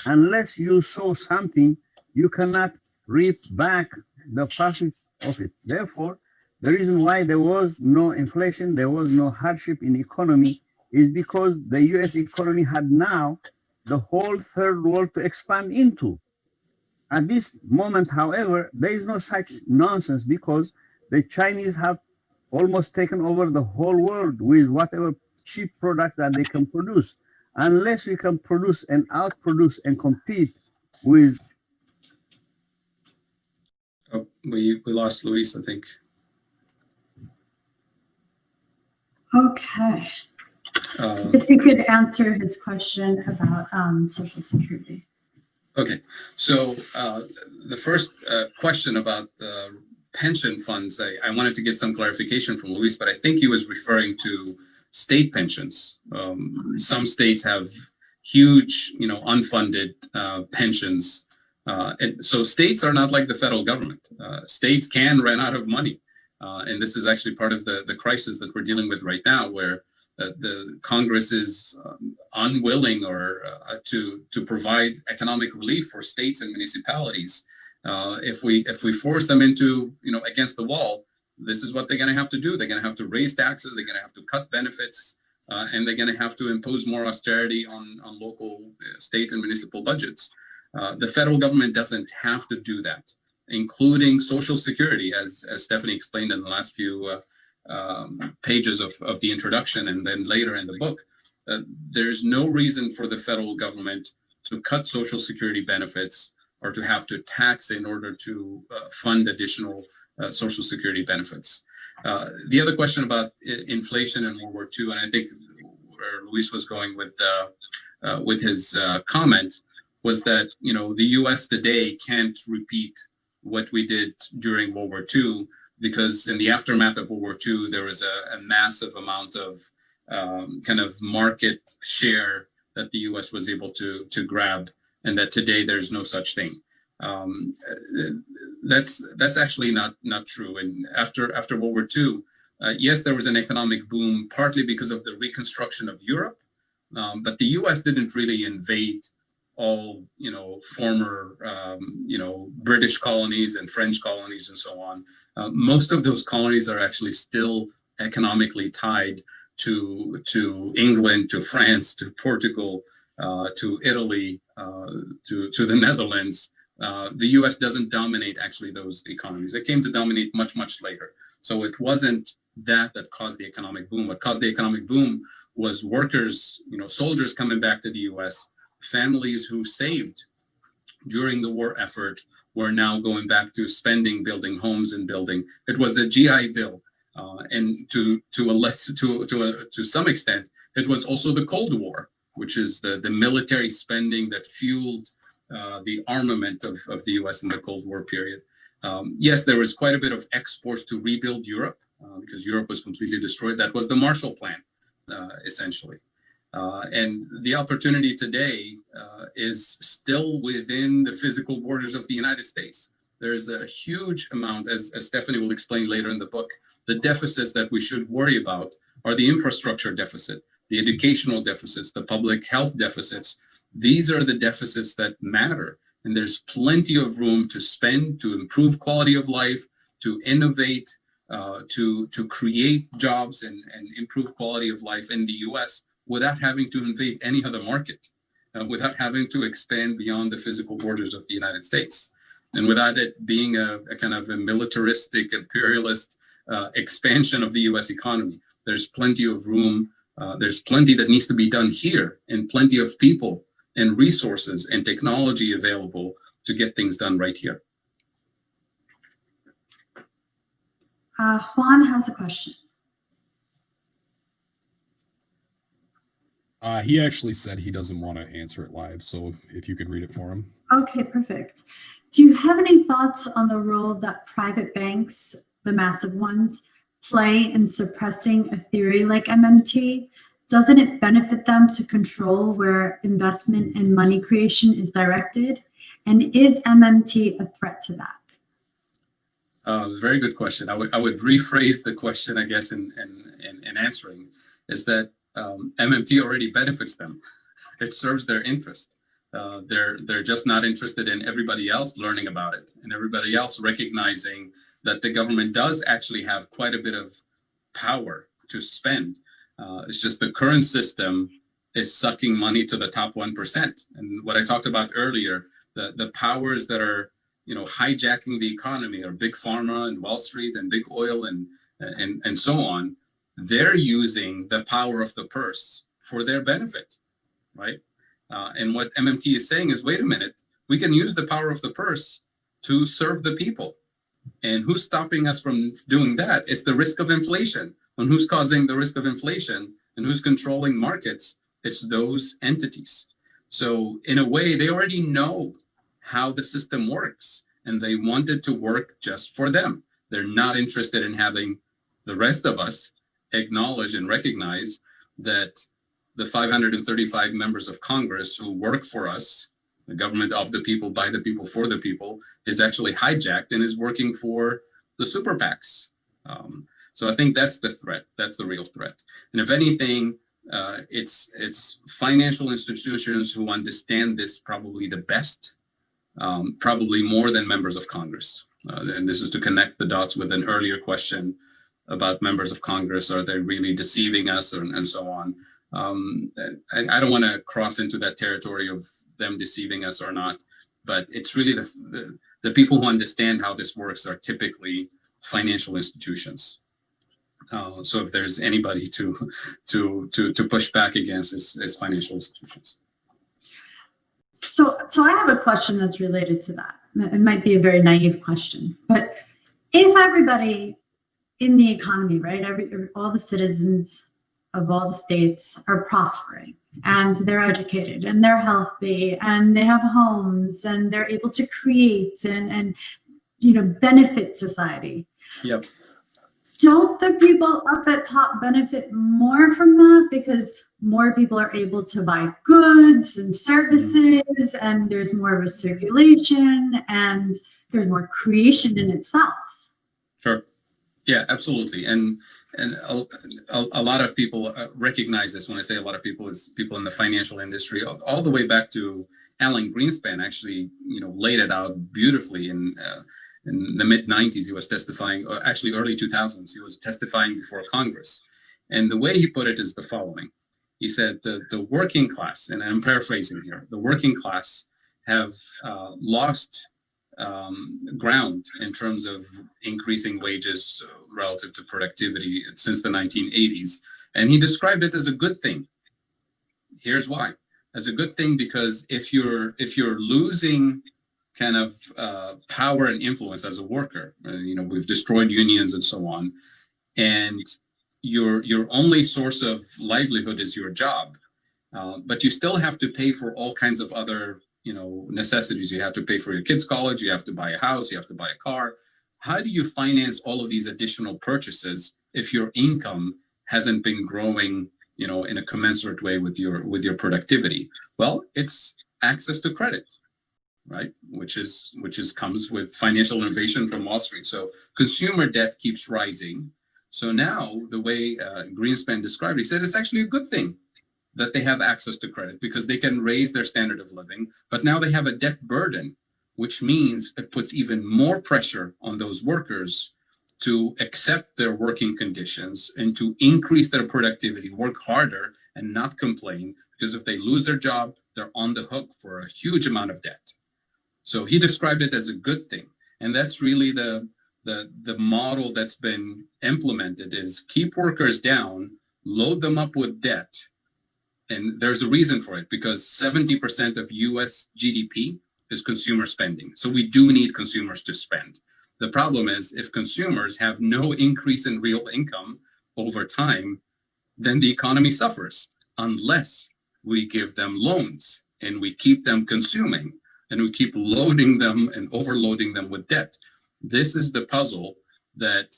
Unless you saw something, you cannot reap back the profits of it. Therefore, the reason why there was no inflation, there was no hardship in economy, is because the US economy had now the whole third world to expand into. At this moment, however, there is no such nonsense because the Chinese have almost taken over the whole world with whatever cheap product that they can produce. Unless we can produce and outproduce and compete with. Oh, we lost Luis, I think. Okay. I guess you could answer his question about Social Security. Okay, so the first question about the pension funds, I wanted to get some clarification from Luis, but I think he was referring to state pensions. Some states have huge, unfunded pensions. And so states are not like the federal government. States can run out of money. And this is actually part of the crisis that we're dealing with right now, where the Congress is unwilling or to provide economic relief for states and municipalities. If we force them into, against the wall, this is what they're going to have to do. They're going to have to raise taxes. They're going to have to cut benefits, and they're going to have to impose more austerity on local, state, and municipal budgets. The federal government doesn't have to do that, including Social Security, as Stephanie explained in the last few pages of the introduction and then later in the book. There's no reason for the federal government to cut Social Security benefits or to have to tax in order to fund additional Social Security benefits. The other question about inflation in World War II, and I think where Luis was going with his comment, was that the U.S. today can't repeat what we did during World War II, because in the aftermath of World War II, there was a massive amount of kind of market share that the U.S. was able to grab, and that today there's no such thing. That's actually not true. And after World War II, yes, there was an economic boom, partly because of the reconstruction of Europe, but the U.S. didn't really invade all former British colonies and French colonies and so on. Most of those colonies are actually still economically tied to England, to France, to Portugal, to Italy, to the Netherlands. The U.S. doesn't dominate actually those economies. It came to dominate much later. So it wasn't that caused the economic boom. What caused the economic boom was workers, soldiers coming back to the U.S., families who saved during the war effort were now going back to spending, building homes and building. It was the GI Bill, and to some extent, it was also the Cold War, which is the military spending that fueled the armament of the U.S. in the Cold War period. Yes, there was quite a bit of exports to rebuild Europe because Europe was completely destroyed. That was the Marshall Plan, essentially. And the opportunity today is still within the physical borders of the United States. There's a huge amount, as Stephanie will explain later in the book, the deficits that we should worry about are the infrastructure deficit, the educational deficits, the public health deficits. These are the deficits that matter. And there's plenty of room to spend, to improve quality of life, to innovate, to create jobs and improve quality of life in the US without having to invade any other market, without having to expand beyond the physical borders of the United States, and without it being a kind of a militaristic, imperialist expansion of the US economy. There's plenty of room. There's plenty that needs to be done here, and plenty of people and resources and technology available to get things done right here. Juan has a question. He actually said he doesn't want to answer it live, so if you could read it for him. Okay, perfect. Do you have any thoughts on the role that private banks, the massive ones, play in suppressing a theory like MMT? Doesn't it benefit them to control where investment and money creation is directed? And is MMT a threat to that? Very good question. I would rephrase the question, I guess, in answering, is that MMT already benefits them. It serves their interest. They're just not interested in everybody else learning about it and everybody else recognizing that the government does actually have quite a bit of power to spend. It's just the current system is sucking money to the top 1%. And what I talked about earlier, the powers that are, hijacking the economy are big pharma and Wall Street and big oil and so on. They're using the power of the purse for their benefit, right? And what MMT is saying is, wait a minute, we can use the power of the purse to serve the people. And who's stopping us from doing that? It's the risk of inflation. And who's causing the risk of inflation and who's controlling markets? It's those entities. So in a way, they already know how the system works and they want it to work just for them. They're not interested in having the rest of us acknowledge and recognize that the 535 members of Congress who work for us, the government of the people, by the people, for the people, is actually hijacked and is working for the super PACs. So I think that's the threat. That's the real threat. And if anything, it's financial institutions who understand this probably the best, probably more than members of Congress. And this is to connect the dots with an earlier question about members of Congress. Are they really deceiving us and so on? And I don't want to cross into that territory of them deceiving us or not, but it's really the people who understand how this works are typically financial institutions. So if there's anybody to push back against, is financial institutions. So I have a question that's related to that. It might be a very naive question, but if everybody in the economy, right, all the citizens of all the states are prospering and they're educated and they're healthy and they have homes and they're able to create and benefit society. Yep. Don't the people up at top benefit more from that because more people are able to buy goods and services and there's more of a circulation and there's more creation in itself? Sure. Yeah, absolutely. And a lot of people recognize this. When I say a lot of people, is people in the financial industry, all the way back to Alan Greenspan actually, laid it out beautifully in the mid 90s. He was testifying, actually early 2000s, he was testifying before Congress. And the way he put it is the following. He said the working class, and I'm paraphrasing here, the working class have lost ground in terms of increasing wages relative to productivity since the 1980s. And he described it as a good thing. Here's why. As a good thing, because if you're losing kind of power and influence as a worker, we've destroyed unions and so on, and your only source of livelihood is your job, but you still have to pay for all kinds of other necessities. You have to pay for your kids' college, you have to buy a house, you have to buy a car. How do you finance all of these additional purchases if your income hasn't been growing, in a commensurate way with your productivity? Well, it's access to credit, right? Which comes with financial innovation from Wall Street. So consumer debt keeps rising. So now the way Greenspan described it, he said it's actually a good thing that they have access to credit because they can raise their standard of living, but now they have a debt burden, which means it puts even more pressure on those workers to accept their working conditions and to increase their productivity, work harder and not complain, because if they lose their job, they're on the hook for a huge amount of debt. So he described it as a good thing. And that's really the model that's been implemented, is keep workers down, load them up with debt. And there's a reason for it, because 70% of US GDP is consumer spending. So we do need consumers to spend. The problem is if consumers have no increase in real income over time, then the economy suffers, unless we give them loans and we keep them consuming and we keep loading them and overloading them with debt. This is the puzzle that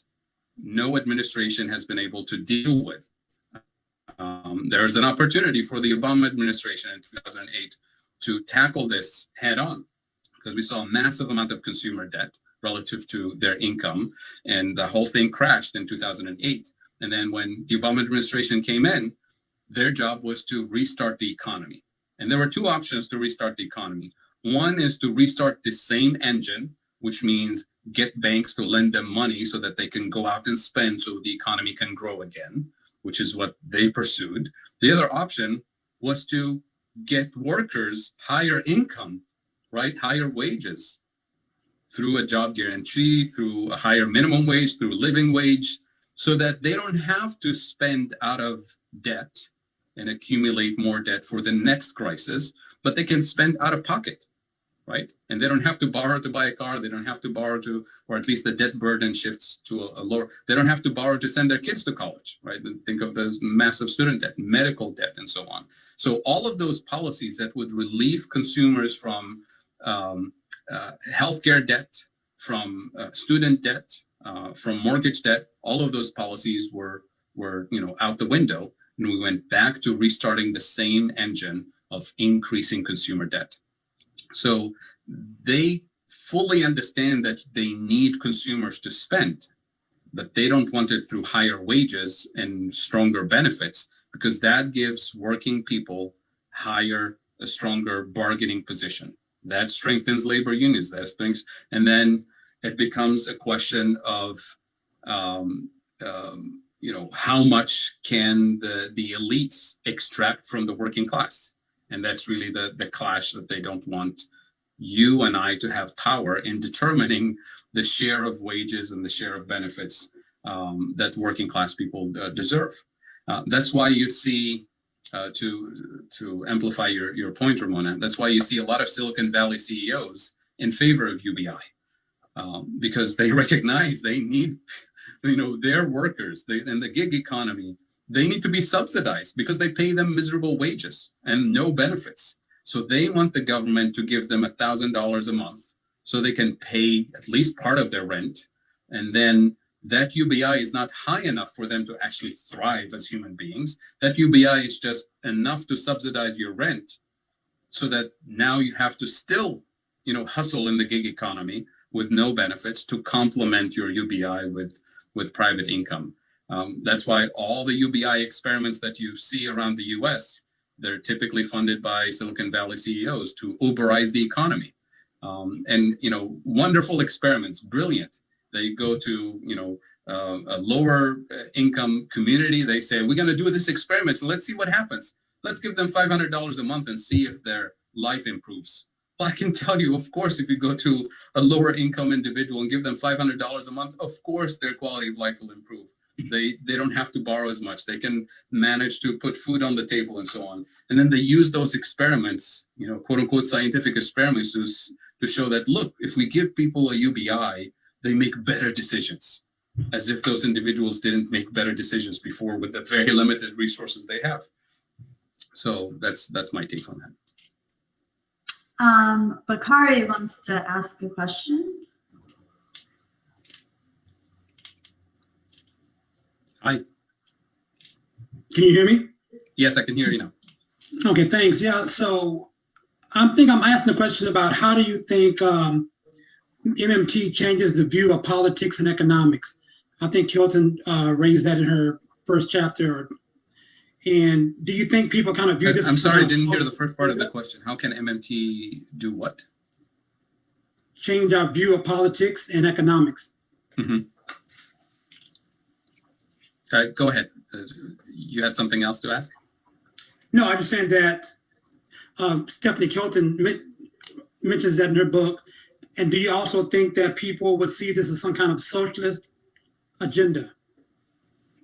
no administration has been able to deal with. There is an opportunity for the Obama administration in 2008 to tackle this head on, because we saw a massive amount of consumer debt relative to their income, and the whole thing crashed in 2008. And then when the Obama administration came in, their job was to restart the economy. And there were two options to restart the economy. One is to restart the same engine, which means get banks to lend them money so that they can go out and spend so the economy can grow again, which is what they pursued. The other option was to get workers higher income, right? Higher wages through a job guarantee, through a higher minimum wage, through living wage, so that they don't have to spend out of debt and accumulate more debt for the next crisis, but they can spend out of pocket, right? And they don't have to borrow to buy a car. They don't have to borrow to, or at least the debt burden shifts to a lower, they don't have to borrow to send their kids to college, right? Think of those massive student debt, medical debt, and so on. So all of those policies that would relieve consumers from healthcare debt, from student debt, from mortgage debt, all of those policies were out the window, and we went back to restarting the same engine of increasing consumer debt. So they fully understand that they need consumers to spend, but they don't want it through higher wages and stronger benefits, because that gives working people a stronger bargaining position. That strengthens labor unions, that strengthens, and then it becomes a question of, how much can the elites extract from the working class? And that's really the clash that they don't want you and I to have power in determining the share of wages and the share of benefits that working class people deserve. That's why you see, to amplify your point, Ramona, that's why you see a lot of Silicon Valley CEOs in favor of UBI, because they recognize they need, their workers, and the gig economy, they need to be subsidized because they pay them miserable wages and no benefits. So they want the government to give them $1,000 a month so they can pay at least part of their rent. And then that UBI is not high enough for them to actually thrive as human beings. That UBI is just enough to subsidize your rent, so that now you have to still, hustle in the gig economy with no benefits to complement your UBI with private income. That's why all the UBI experiments that you see around the US, they're typically funded by Silicon Valley CEOs to Uberize the economy. Wonderful experiments, brilliant. They go to, a lower income community. They say, we're going to do this experiment, so let's see what happens. Let's give them $500 a month and see if their life improves. Well, I can tell you, of course, if you go to a lower income individual and give them $500 a month, of course, their quality of life will improve. They don't have to borrow as much. They can manage to put food on the table and so on. And then they use those experiments, quote unquote, scientific experiments to show that, look, if we give people a UBI, they make better decisions, as if those individuals didn't make better decisions before with the very limited resources they have. So that's my take on that. Bakari wants to ask a question. Hi. Can you hear me? Yes, I can hear you now. Okay, thanks. Yeah, so I'm asking a question about how do you think MMT changes the view of politics and economics? I think Kelton raised that in her first chapter. And do you think people kind of view this? I'm sorry, I didn't hear the first part of the question. How can MMT do what? Change our view of politics and economics. Mm-hmm. Go ahead. You had something else to ask? No, I'm just saying that Stephanie Kelton mentions that in her book. And do you also think that people would see this as some kind of socialist agenda?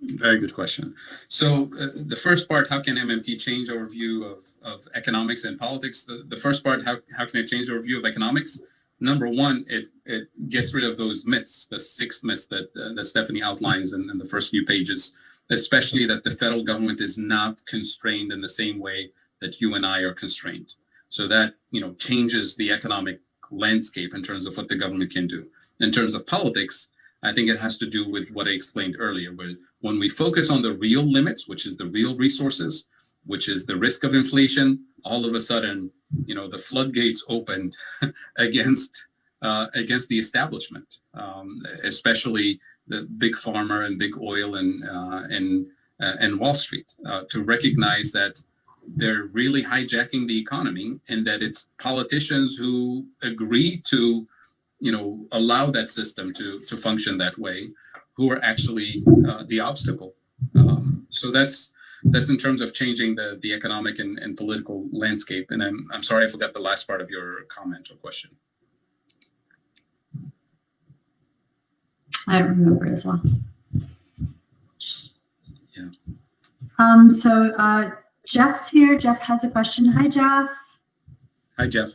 Very good question. So the first part, how can MMT change our view of economics and politics? The first part, how can it change our view of economics? Number one, it gets rid of those myths, the 6 myths that Stephanie outlines in the first few pages, especially that the federal government is not constrained in the same way that you and I are constrained. So that, changes the economic landscape in terms of what the government can do. In terms of politics, I think it has to do with what I explained earlier, where when we focus on the real limits, which is the real resources, which is the risk of inflation, all of a sudden, the floodgates open against the establishment, especially the big pharma and big oil and Wall Street, to recognize that they're really hijacking the economy, and that it's politicians who agree to, allow that system to function that way, who are actually the obstacle. So that's in terms of changing the economic and political landscape. And I'm sorry I forgot the last part of your comment or question. I remember as well. Yeah. So Jeff's here. Jeff has a question. Hi, Jeff. Hi, Jeff.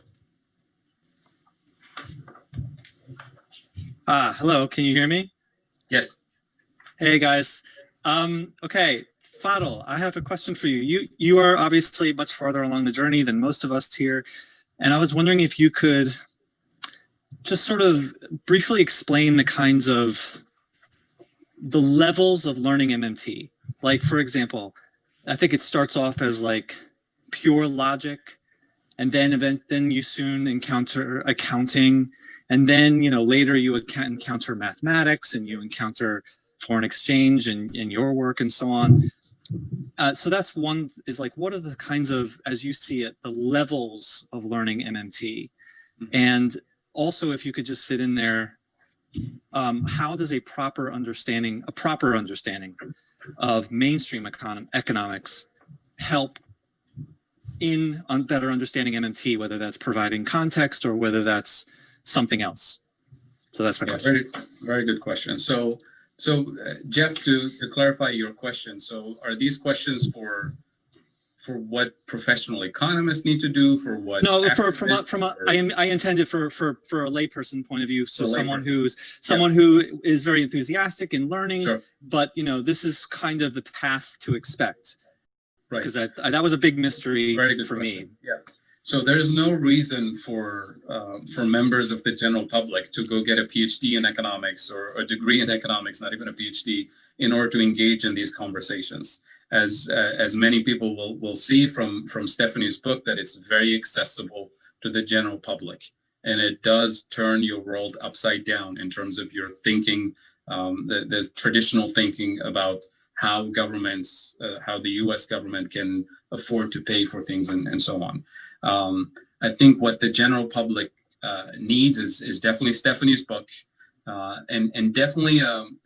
Hello, can you hear me? Yes. Hey guys. Okay, Fadl, I have a question for you. You are obviously much farther along the journey than most of us here. And I was wondering if you could just sort of briefly explain the levels of learning MMT. Like, for example, I think it starts off as like pure logic, and then you soon encounter accounting, and then later you encounter mathematics, and you encounter foreign exchange in your work and so on. So that's one, is like, what are the kinds of, as you see it, the levels of learning MMT? Mm-hmm. And also, if you could just fit in there, how does a proper understanding of mainstream economics help in better understanding MMT, whether that's providing context or whether that's something else? So that's my question. Very, very good question. So Jeff, to clarify your question, so are these questions for what professional economists need to do, for what? No, I intended for a layperson point of view. So someone who is very enthusiastic in learning, sure. But this is kind of the path to expect. Right. Because that was a big mystery for me. Yeah. So there's no reason for members of the general public to go get a PhD in economics or a degree in economics, not even a PhD, in order to engage in these conversations. As many people will see from Stephanie's book, that it's very accessible to the general public, and it does turn your world upside down in terms of your thinking, the traditional thinking about how governments, how the U.S. government can afford to pay for things and so on. I think what the general public needs is definitely Stephanie's book, and definitely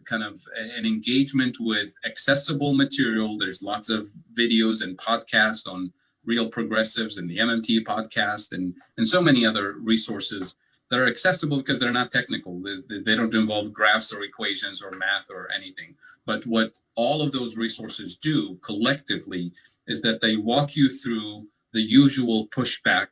kind of an engagement with accessible material. There's lots of videos and podcasts on Real Progressives and the MMT podcast and so many other resources that are accessible because they're not technical. They don't involve graphs or equations or math or anything. But what all of those resources do collectively is that they walk you through the usual pushback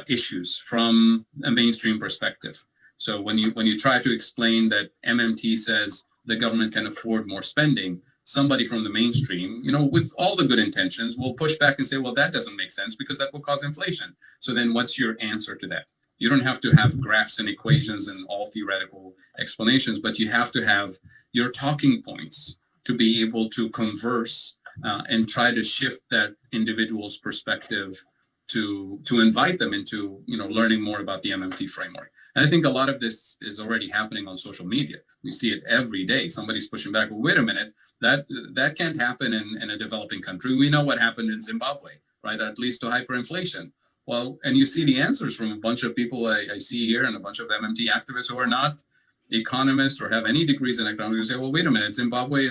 issues from a mainstream perspective. So when you try to explain that MMT says the government can afford more spending, somebody from the mainstream, with all the good intentions, will push back and say, well, that doesn't make sense because that will cause inflation. So then what's your answer to that? You don't have to have graphs and equations and all theoretical explanations, but you have to have your talking points to be able to converse and try to shift that individual's perspective to invite them into learning more about the MMT framework. And I think a lot of this is already happening on social media. We see it every day. Somebody's pushing back. Well, wait a minute, that can't happen in a developing country. We know what happened in Zimbabwe, right? That leads to hyperinflation. Well, and you see the answers from a bunch of people I see here and a bunch of MMT activists who are not economists or have any degrees in economics. Who say, well, wait a minute, Zimbabwe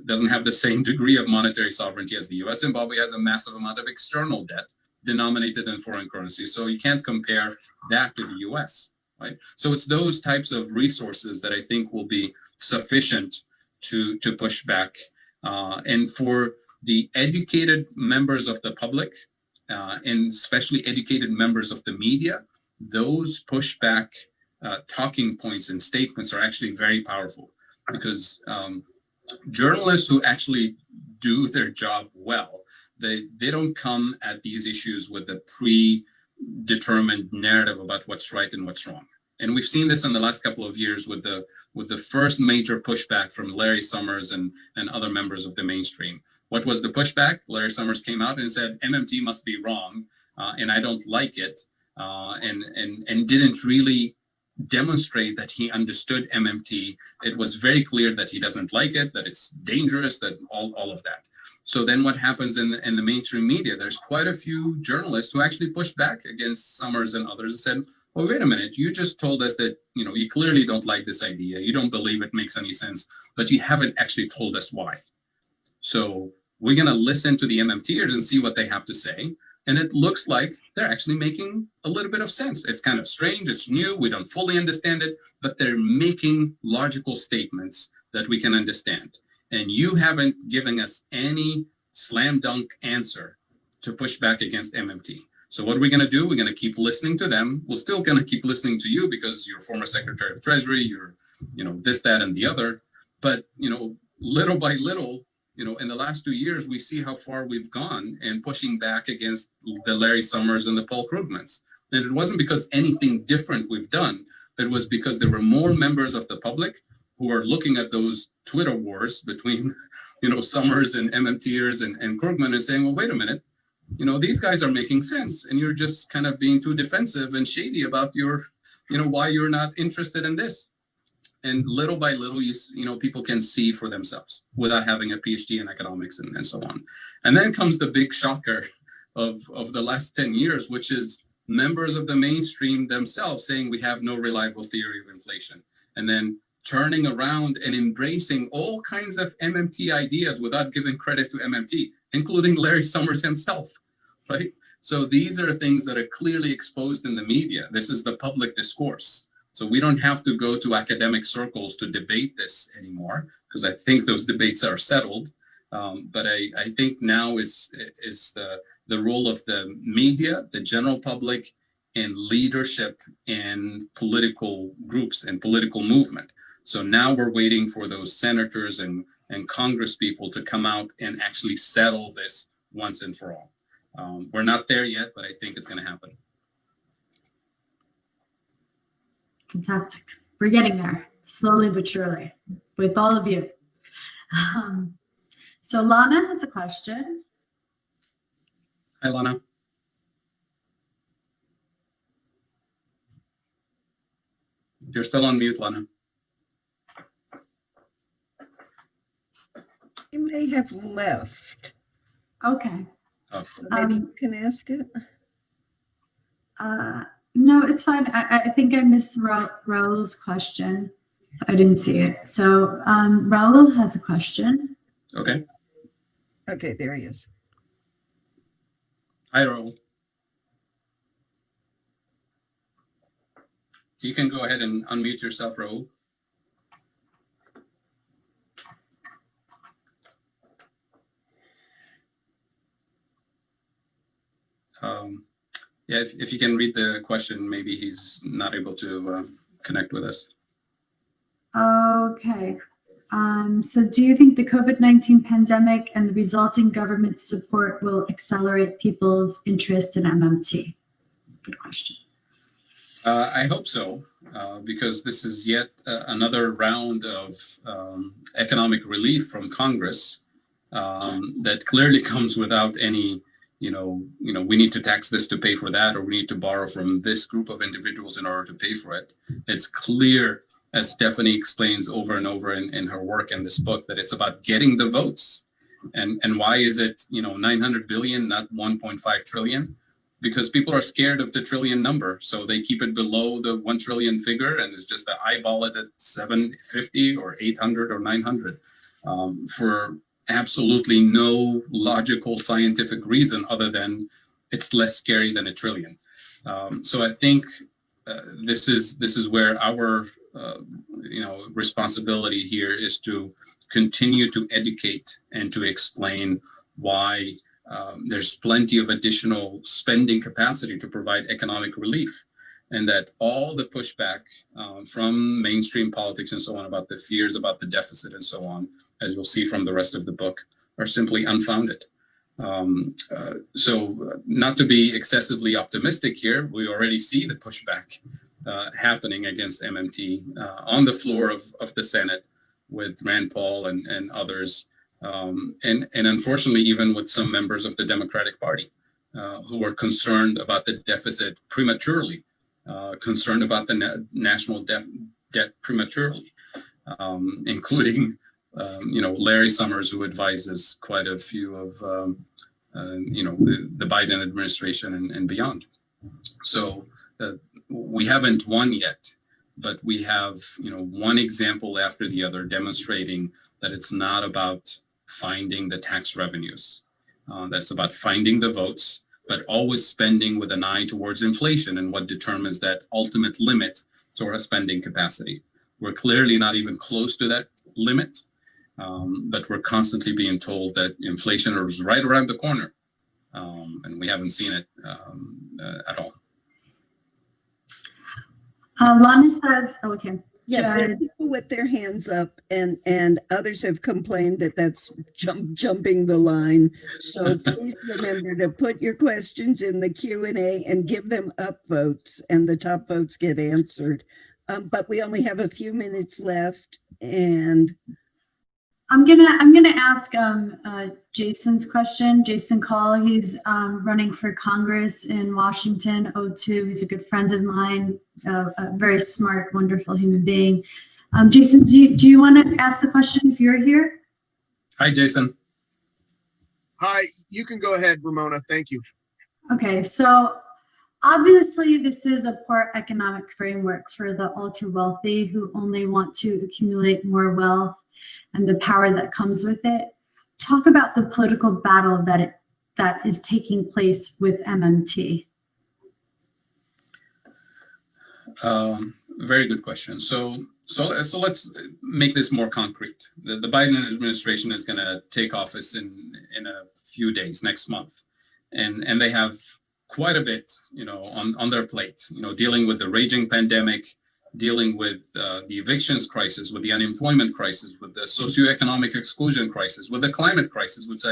doesn't have the same degree of monetary sovereignty as the US. Zimbabwe has a massive amount of external debt denominated in foreign currency. So you can't compare that to the US, right? So it's those types of resources that I think will be sufficient to push back. And for the educated members of the public, and especially educated members of the media, those pushback talking points and statements are actually very powerful, because journalists who actually do their job well, they don't come at these issues with a predetermined narrative about what's right and what's wrong. And we've seen this in the last couple of years with the first major pushback from Larry Summers and other members of the mainstream. What was the pushback? Larry Summers came out and said, MMT must be wrong, and I don't like it, and didn't really demonstrate that he understood MMT. It was very clear that he doesn't like it, that it's dangerous, that all of that. So then what happens in the mainstream media? There's quite a few journalists who actually pushed back against Summers and others and said, well, wait a minute, you just told us that, you clearly don't like this idea. You don't believe it makes any sense, but you haven't actually told us why. So we're going to listen to the MMTers and see what they have to say. And it looks like they're actually making a little bit of sense. It's kind of strange. It's new. We don't fully understand it, but they're making logical statements that we can understand. And you haven't given us any slam dunk answer to push back against MMT. So what are we going to do? We're going to keep listening to them. We're still going to keep listening to you because you're former Secretary of Treasury, you're, this, that, and the other. But, little by little, in the last 2 years, we see how far we've gone in pushing back against the Larry Summers and the Paul Krugmans. And it wasn't because anything different we've done. It was because there were more members of the public who are looking at those Twitter wars between, Summers and MMTers and Krugman and saying, well, wait a minute, these guys are making sense. And you're just kind of being too defensive and shady about your, why you're not interested in this. And little by little, people can see for themselves without having a PhD in economics and so on. And then comes the big shocker of the last 10 years, which is members of the mainstream themselves saying we have no reliable theory of inflation. And then turning around and embracing all kinds of MMT ideas without giving credit to MMT, including Larry Summers himself, right? So these are things that are clearly exposed in the media. This is the public discourse. So we don't have to go to academic circles to debate this anymore, because I think those debates are settled. But I think now is the role of the media, the general public, and leadership in political groups and political movement. So now we're waiting for those senators and Congress people to come out and actually settle this once and for all. We're not there yet, but I think it's going to happen. Fantastic. We're getting there, slowly but surely, with all of you. So Lana has a question. Hi, Lana. You're still on mute, Lana. You may have left. Okay. Oh. So maybe you can ask it. No, it's fine. I think I missed Raul's question. I didn't see it. So Raul has a question. Okay. Okay, there he is. Hi, Raul. You can go ahead and unmute yourself, Raul. Yeah, if you can read the question, maybe he's not able to connect with us. Okay. So do you think the COVID-19 pandemic and the resulting government support will accelerate people's interest in MMT? Good question. I hope so, because this is yet another round of economic relief from Congress that clearly comes without any, we need to tax this to pay for that, or we need to borrow from this group of individuals in order to pay for it. It's clear, as Stephanie explains over and over in her work in this book, that it's about getting the votes. And why is it, 900 billion, not 1.5 trillion? Because people are scared of the trillion number. So they keep it below the 1 trillion figure, and it's just to eyeball it at 750 or 800 or 900 for absolutely no logical scientific reason other than it's less scary than a trillion. So I think this is where our responsibility here is to continue to educate and to explain why there's plenty of additional spending capacity to provide economic relief, and that all the pushback from mainstream politics and so on about the fears about the deficit and so on, as you'll see from the rest of the book, are simply unfounded. So not to be excessively optimistic here, we already see the pushback happening against MMT on the floor of the Senate with Rand Paul and others. And unfortunately, even with some members of the Democratic Party who are concerned about the deficit prematurely, concerned about the national debt prematurely, including Larry Summers, who advises quite a few of the Biden administration and beyond. So we haven't won yet, but we have one example after the other demonstrating that it's not about finding the tax revenues. That's about finding the votes, but always spending with an eye towards inflation and what determines that ultimate limit to our spending capacity. We're clearly not even close to that limit, but we're constantly being told that inflation is right around the corner, and we haven't seen it at all. Lana says, okay. Yeah, there are people with their hands up, and others have complained that that's jumping the line. So please remember to put your questions in the Q&A and give them up votes, and the top votes get answered. But we only have a few minutes left, and I'm gonna ask Jason's question. Jason Call, he's running for Congress in Washington, 02. He's a good friend of mine, a very smart, wonderful human being. Jason, do you want to ask the question if you're here? Hi, Jason. Hi, you can go ahead, Ramona. Thank you. Okay, so obviously this is a poor economic framework for the ultra wealthy who only want to accumulate more wealth and the power that comes with it. Talk about the political battle that is taking place with MMT. Very good question. So let's make this more concrete. The Biden administration is going to take office in a few days, next month, and they have quite a bit, on their plate. Dealing with the raging pandemic, dealing with the evictions crisis, with the unemployment crisis, with the socioeconomic exclusion crisis, with the climate crisis, which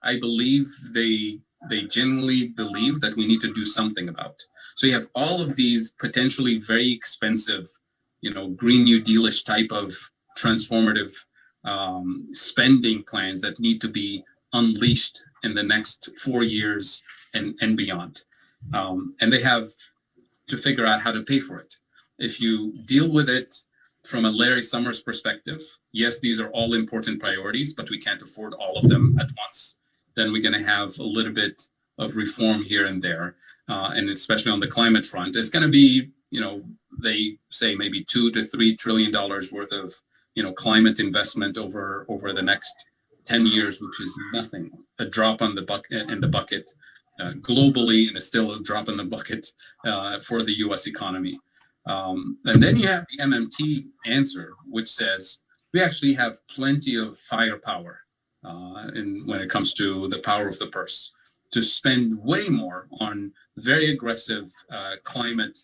I believe they genuinely believe that we need to do something about. So you have all of these potentially very expensive, Green New Deal-ish type of transformative spending plans that need to be unleashed in the next 4 years and beyond. And they have to figure out how to pay for it. If you deal with it from a Larry Summers perspective, yes, these are all important priorities, but we can't afford all of them at once. Then we're going to have a little bit of reform here and there. And especially on the climate front, it's going to be, they say maybe $2 to $3 trillion worth of, climate investment over the next 10 years, which is nothing, a drop on the bucket globally, and it's still a drop in the bucket for the U.S. economy. And then you have the MMT answer, which says we actually have plenty of firepower when it comes to the power of the purse to spend way more on very aggressive climate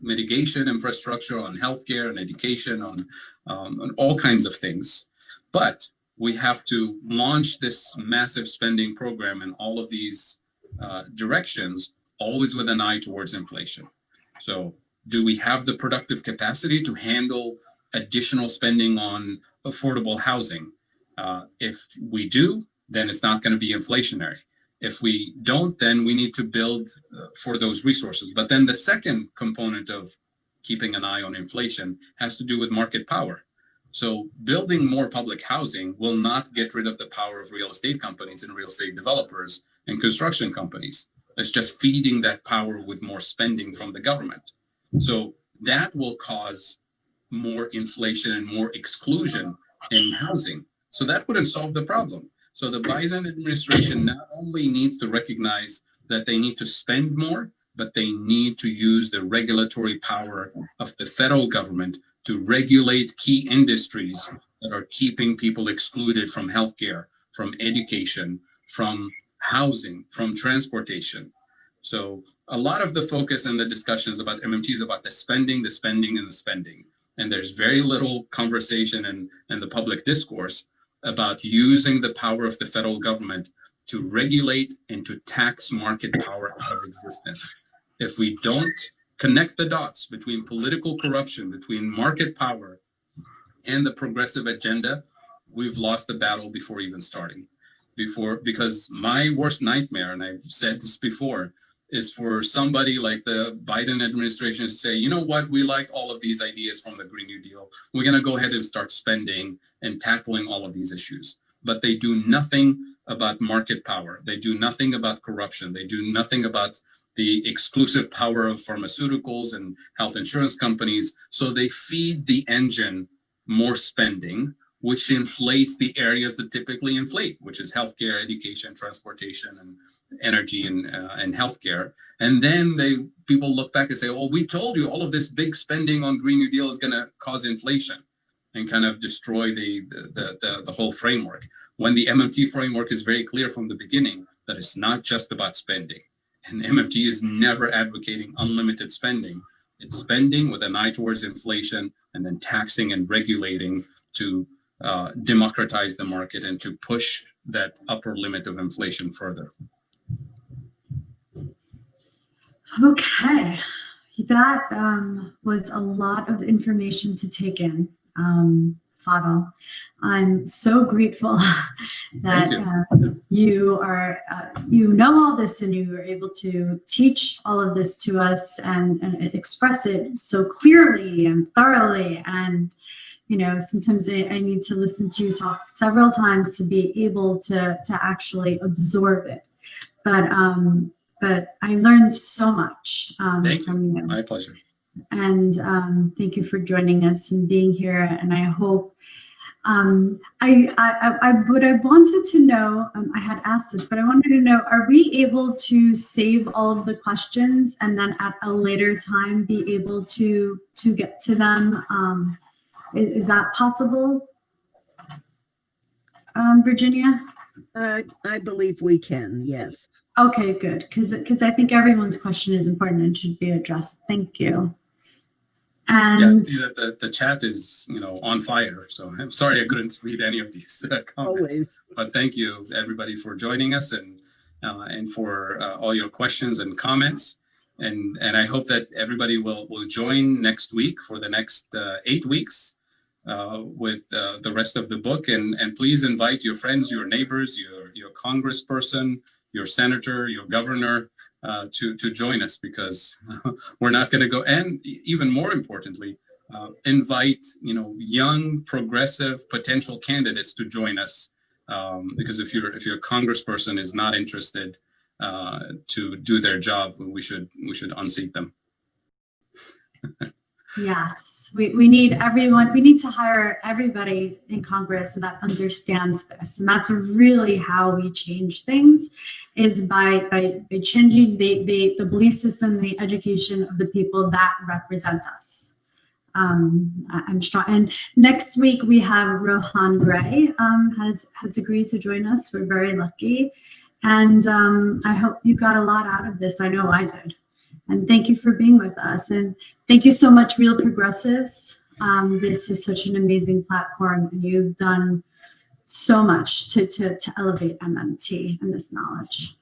mitigation infrastructure, on healthcare and education, on all kinds of things. But we have to launch this massive spending program in all of these directions, always with an eye towards inflation. So do we have the productive capacity to handle additional spending on affordable housing? If we do, then it's not going to be inflationary. If we don't, then we need to build for those resources. But then the second component of keeping an eye on inflation has to do with market power. So building more public housing will not get rid of the power of real estate companies and real estate developers and construction companies. It's just feeding that power with more spending from the government. So that will cause more inflation and more exclusion in housing. So that wouldn't solve the problem. So the Biden administration not only needs to recognize that they need to spend more, but they need to use the regulatory power of the federal government to regulate key industries that are keeping people excluded from healthcare, from education, from housing, from transportation. So a lot of the focus in the discussions about MMT is about the spending, and the spending. And there's very little conversation in the public discourse about using the power of the federal government to regulate and to tax market power out of existence. If we don't connect the dots between political corruption, between market power and the progressive agenda, we've lost the battle before even starting. Because my worst nightmare, and I've said this before, is for somebody like the Biden administration to say, you know what, we like all of these ideas from the Green New Deal. We're going to go ahead and start spending and tackling all of these issues. But they do nothing about market power. They do nothing about corruption. They do nothing about the exclusive power of pharmaceuticals and health insurance companies. So they feed the engine more spending, which inflates the areas that typically inflate, which is healthcare, education, transportation, and energy and healthcare. And then people look back and say, "Oh, we told you all of this big spending on Green New Deal is going to cause inflation," and kind of destroy the whole framework. When the MMT framework is very clear from the beginning that it's not just about spending, and MMT is never advocating unlimited spending. It's spending with an eye towards inflation, and then taxing and regulating to democratize the market and to push that upper limit of inflation further. Okay, that was a lot of information to take in, Fadl. I'm so grateful that you are, you know all this and you were able to teach all of this to us and express it so clearly and thoroughly. And you know, sometimes I need to listen to you talk several times to be able to actually absorb it. But I learned so much from you. My pleasure. And thank you for joining us and being here. And I hope what I wanted to know, I had asked this, but I wanted to know, are we able to save all of the questions and then at a later time be able to get to them? Is that possible, Virginia? I believe we can, yes. Okay, good, because I think everyone's question is important and should be addressed. Thank you. And yeah, see that the chat is, you know, on fire. So I'm sorry I couldn't read any of these comments. Always. But thank you everybody for joining us and for all your questions and comments. And I hope that everybody will join next week for the next 8 weeks with the rest of the book. And please invite your friends, your neighbors, your congressperson, your senator, your governor to join us, because we're not going to go. And even more importantly, invite young, progressive potential candidates to join us, because if your congressperson is not interested to do their job, we should unseat them. Yes, we need everyone. We need to hire everybody in Congress that understands this, and that's really how we change things, is by changing the belief system, the education of the people that represent us. I'm strong. And next week we have Rohan Gray has agreed to join us. We're very lucky, and I hope you got a lot out of this. I know I did. And thank you for being with us. And thank you so much, Real Progressives. This is such an amazing platform, and you've done so much to elevate MMT and this knowledge.